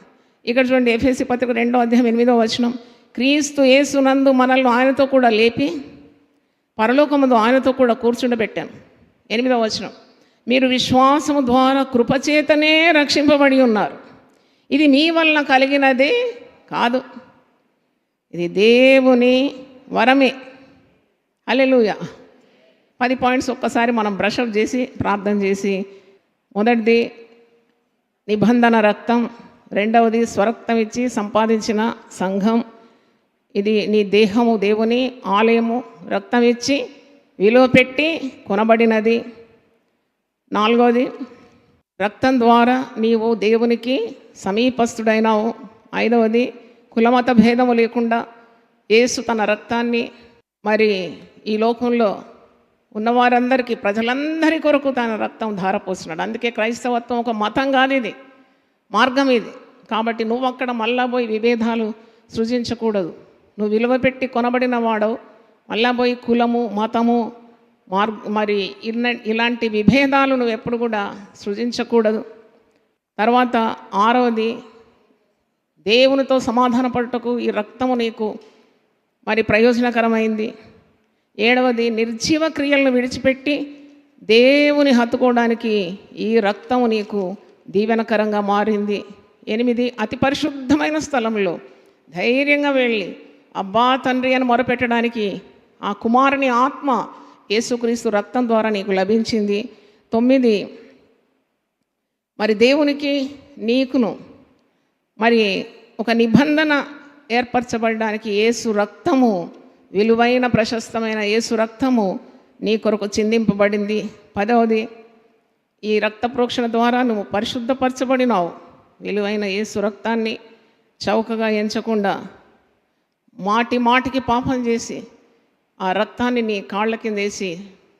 ఇక్కడ చూడండి, ఎఫెసీ పత్రిక 2వ అధ్యాయం 8వ వచనం, క్రీస్తు యేసునందు మనల్ని ఆయనతో కూడా లేపి పరలోకమందు ఆయనతో కూడా కూర్చుండబెట్టాను. 8వ వచనం, మీరు విశ్వాసము ద్వారా కృపచేతనే రక్షింపబడి ఉన్నారు. ఇది మీ వలన కలిగినదే కాదు, ఇది దేవుని వరమే. హల్లెలూయా. 10 పాయింట్స్ ఒక్కసారి మనం బ్రషప్ చేసి ప్రార్థన చేసి, మొదటిది నిబంధన రక్తం, రెండవది స్వరక్తం ఇచ్చి సంపాదించిన సంఘం, ఇది నీ దేహము దేవుని ఆలయము, రక్తం ఇచ్చి విలువ పెట్టి కొనబడినది. 4వది, రక్తం ద్వారా నీవు దేవునికి సమీపస్తుడైనావు. 5వది, కులమత భేదము లేకుండా యేసు తన రక్తాన్ని మరి ఈ లోకంలో ఉన్నవారందరికీ, ప్రజలందరి కొరకు తన రక్తం ధారపోసినాడు. అందుకే క్రైస్తవత్వం ఒక మతం కాదు, ఇది మార్గం ఇది. కాబట్టి నువ్వు అక్కడ మళ్ళా పోయి విభేదాలు సృజించకూడదు. నువ్వు విలువ పెట్టి కొనబడిన వాడవు. మళ్ళా పోయి కులము, మతము, మరి ఇలాంటి విభేదాలు నువ్వు ఎప్పుడు కూడా సృజించకూడదు. తర్వాత 6వది, దేవునితో సమాధాన పడుటకు ఈ రక్తము నీకు మరి ప్రయోజనకరమైంది. 7వది, నిర్జీవ క్రియలను విడిచిపెట్టి దేవుని హత్తుకోవడానికి ఈ రక్తము నీకు దీవెనకరంగా మారింది. 8, అతి పరిశుద్ధమైన స్థలంలో ధైర్యంగా వెళ్ళి అబ్బా తండ్రి అని మొరపెట్టడానికి ఆ కుమారుని ఆత్మ యేసుక్రీస్తు రక్తం ద్వారా నీకు లభించింది. 9, మరి దేవునికి నీకును మరి ఒక నిబంధన ఏర్పరచబడడానికి యేసు రక్తము, విలువైన ప్రశస్తమైన యేసు రక్తము నీ కొరకు చిందింపబడింది. 10వది, ఈ రక్త ప్రోక్షణ ద్వారా నువ్వు పరిశుద్ధపరచబడినావు. విలువైన యేసు రక్తాన్ని చౌకగా ఎంచకుండా మాటికి పాపం చేసి ఆ రక్తాన్ని నీ కాళ్ళ కింద వేసి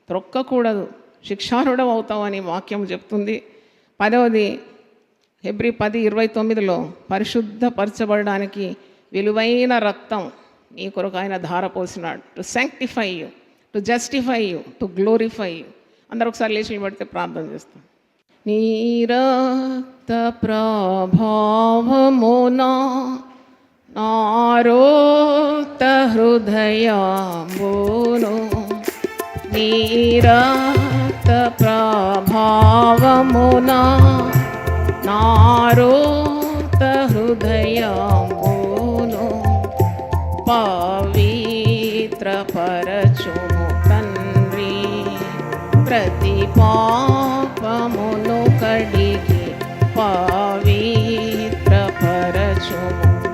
త్రొక్కకూడదు, శిక్షార్హుడవు అవుతావని వాక్యం చెప్తుంది. 10వది, హెబ్రీ 10:29లో పరిశుద్ధపరచబడడానికి విలువైన రక్తం నీ కొరకు ఆయన ధారపోసినాడు. To sanctify you, to justify you, to glorify you. అందరూ ఒకసారి లేచి పడితే ప్రార్థన చేస్తాం. నీ రక్త ప్రభావమునా నారోక్త హృదయమును, నీ రక్త ప్రభావమునా నారోక్త హృదయమును పవిత్రపరచుము తండ్రి, ప్రతి పాపమును కడిగి పవిత్రపరచుము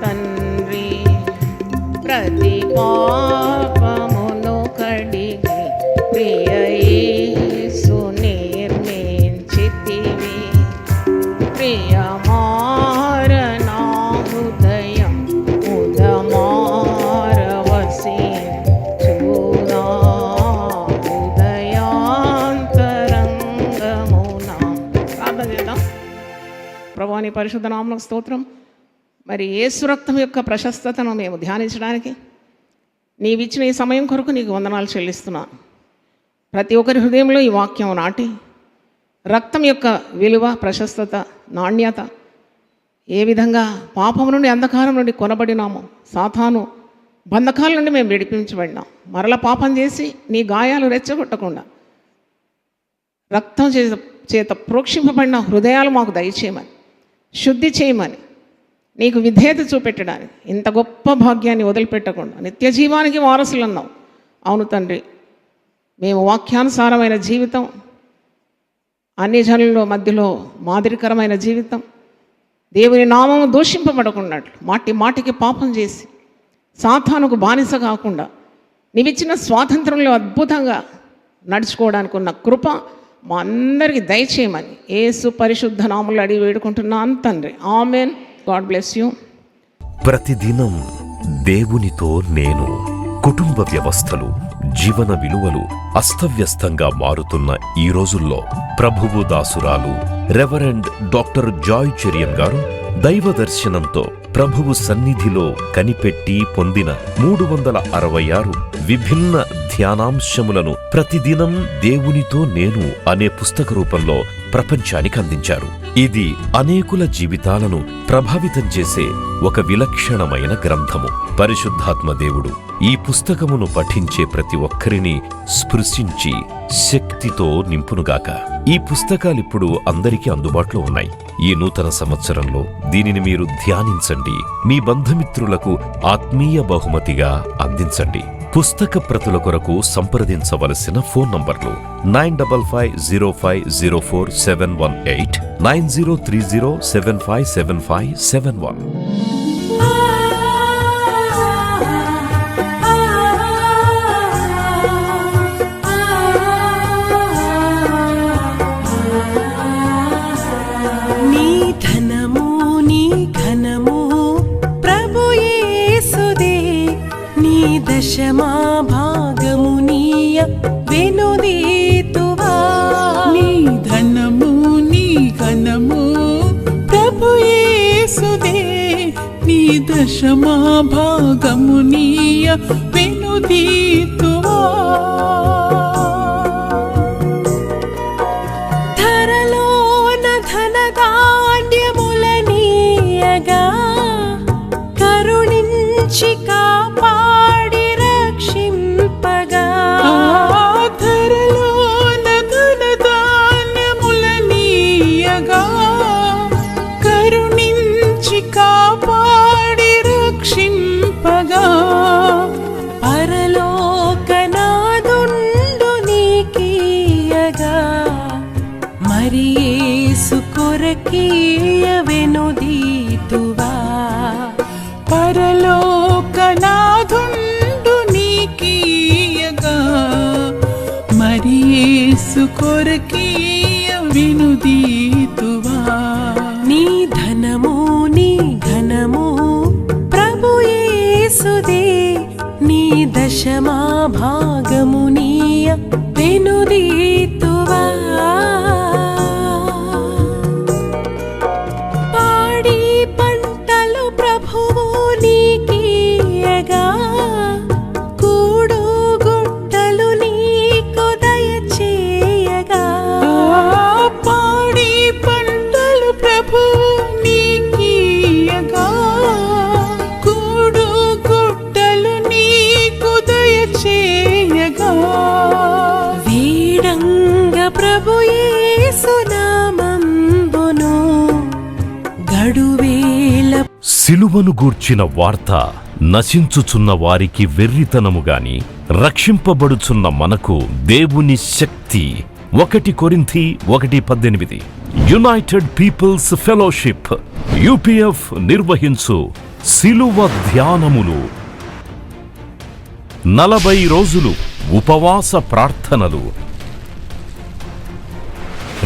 తండ్రి, ప్రతి పాపమును కడిగి ప్రియ యేసు నిర్మించితివి. ప్రియమార నా హృదయం ఉదమారవసించునా హృదయాంతరంగమునా. ప్రార్థన చేద్దాం. ప్రభువా నీ పరిశుద్ధ నామమునకు స్తోత్రం. మరి యేసు రక్తం యొక్క ప్రశస్తతను మేము ధ్యానించడానికి నీవిచ్చిన ఈ సమయం కొరకు నీకు వందనాలు చెల్లిస్తున్నాను. ప్రతి ఒక్కరి హృదయంలో ఈ వాక్యం నాటి రక్తం యొక్క విలువ, ప్రశస్తత, నాణ్యత, ఏ విధంగా పాపం నుండి, అంధకారం నుండి కొనబడినామో, సాతాను బంధకాల నుండి మేము విడిపించబడినాం. మరల పాపం చేసి నీ గాయాలు రెచ్చగొట్టకుండా రక్తం చేత ప్రోక్షింపబడిన హృదయాలు మాకు దయచేయమని, శుద్ధి చేయమని, నీకు విధేయత చూపెట్టడానికి ఇంత గొప్ప భాగ్యాన్ని వదిలిపెట్టకుండా నిత్య జీవానికి వారసులు అన్నావు. అవును తండ్రి, మేము వాక్యానుసారమైన జీవితం, అన్ని జనుల మధ్యలో మాదిరికరమైన జీవితం, దేవుని నామము దూషింపబడకున్నట్లు మాటికి పాపం చేసి సాతానుకు బానిస కాకుండా నీవిచ్చిన స్వాతంత్రంలో అద్భుతంగా నడుచుకోవడానికి ఉన్న కృప మా అందరికీ దయచేయమని యేసు పరిశుద్ధ నామములో అడిగి వేడుకుంటున్నాను తండ్రి. ఆమెన్. God bless you. ప్రతిదినం దేవునితో నేను. కుటుంబ వ్యవస్థలు, జీవన విలువలు అస్తవ్యస్తంగా మారుతున్న ఈ రోజుల్లో ప్రభువు దాసురాలు రెవరెండ్ డాక్టర్ జాయ్ చెరియన్ గారు దైవ దర్శనంతో ప్రభువు సన్నిధిలో కనిపెట్టి పొందిన 366 విభిన్న ధ్యానాంశములను ప్రతిదినం దేవునితో నేను అనే పుస్తక రూపంలో ప్రపంచానికి అందించారు. ఇది అనేకుల జీవితాలను ప్రభావితం చేసే ఒక విలక్షణమైన గ్రంథము. పరిశుద్ధాత్మ దేవుడు ఈ పుస్తకమును పఠించే ప్రతి ఒక్కరిని స్పృశించి శక్తితో నింపునుగాక. ఈ పుస్తకాలిప్పుడు అందరికీ అందుబాటులో ఉన్నాయి. ఈ నూతన సంవత్సరంలో దీనిని మీరు ధ్యానించండి, మీ బంధుమిత్రులకు ఆత్మీయ బహుమతిగా అందించండి. పుస్తక ప్రతుల కొరకు సంప్రదించవలసిన ఫోన్ నంబర్లు 9550504718, 9030757571. యేసుదే నీ దశమా భాగమునీయ వెనుదీతువా ధరలోన ధనధాన్యములనీయగా కరుణించి కాపాడి రక్షింపగా ధరలోన ధనధాన్యములనీయగా కరుణించి కాపాడి రక్షింపగా పరలోకనాదుండు నీకీయగా మరి యేసు కొరకీయ వెనుదీతువా పరలోకనాథుండు నీకీయగా మరి యేసు కొరకీయ వినుదీతువా నీ ధనము నీ ఘనము ప్రభు యేసుదే నీ దశమా భాగమునీయ వెనుదీతువా పాడి పంటలు ప్రభువు నీకీయగా కూడు గుట్టలు నీకు దయచేయగా పాడి పంటలు ప్రభు నీకీయగా కూడు గుట్టలు నీకు దయచేయగా వీడంగ ప్రభు యేసు నామంబును గడువేల సిలువను గూర్చిన వార్త నశించుచున్న వారికి వెర్రితనము గాని రక్షింపబడుచున్న మనకు దేవుని శక్తి. 1 కొరింథీ 1:18. యునైటెడ్ పీపుల్స్ ఫెలోషిప్ యూపీఎఫ్ నిర్వహించు సిలువ ధ్యానములు. 40 రోజులు ఉపవాస ప్రార్థనలు.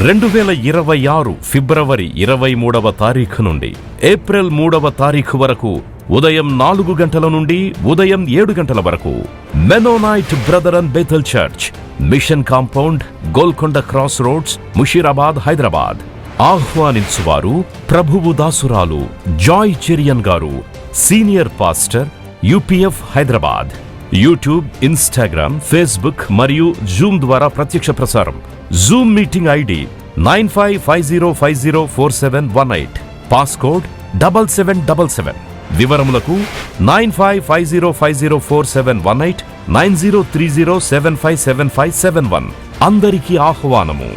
2026 ఫిబ్రవరి 23వ తారీఖు నుండి ఏప్రిల్ 3వ తారీఖు వరకు ఉదయం 4 గంటల నుండి ఉదయం 7 గంటల వరకు Mennonite brother and Bethel church, mission compound, Golconda cross roads, Musheerabad, Hyderabad. ఆహ్వానించువారు ప్రభువు దాసురాలు Joy Cherian garu, senior pastor, UPF Hyderabad. YouTube, Instagram, Facebook మరియు జూమ్ ద్వారా ప్రత్యక్ష ప్రసారం. Zoom meeting ID 9550504718, passcode 7777. వివరములకు 9550504718, 9030757571. అందరికీ ఆహ్వానము.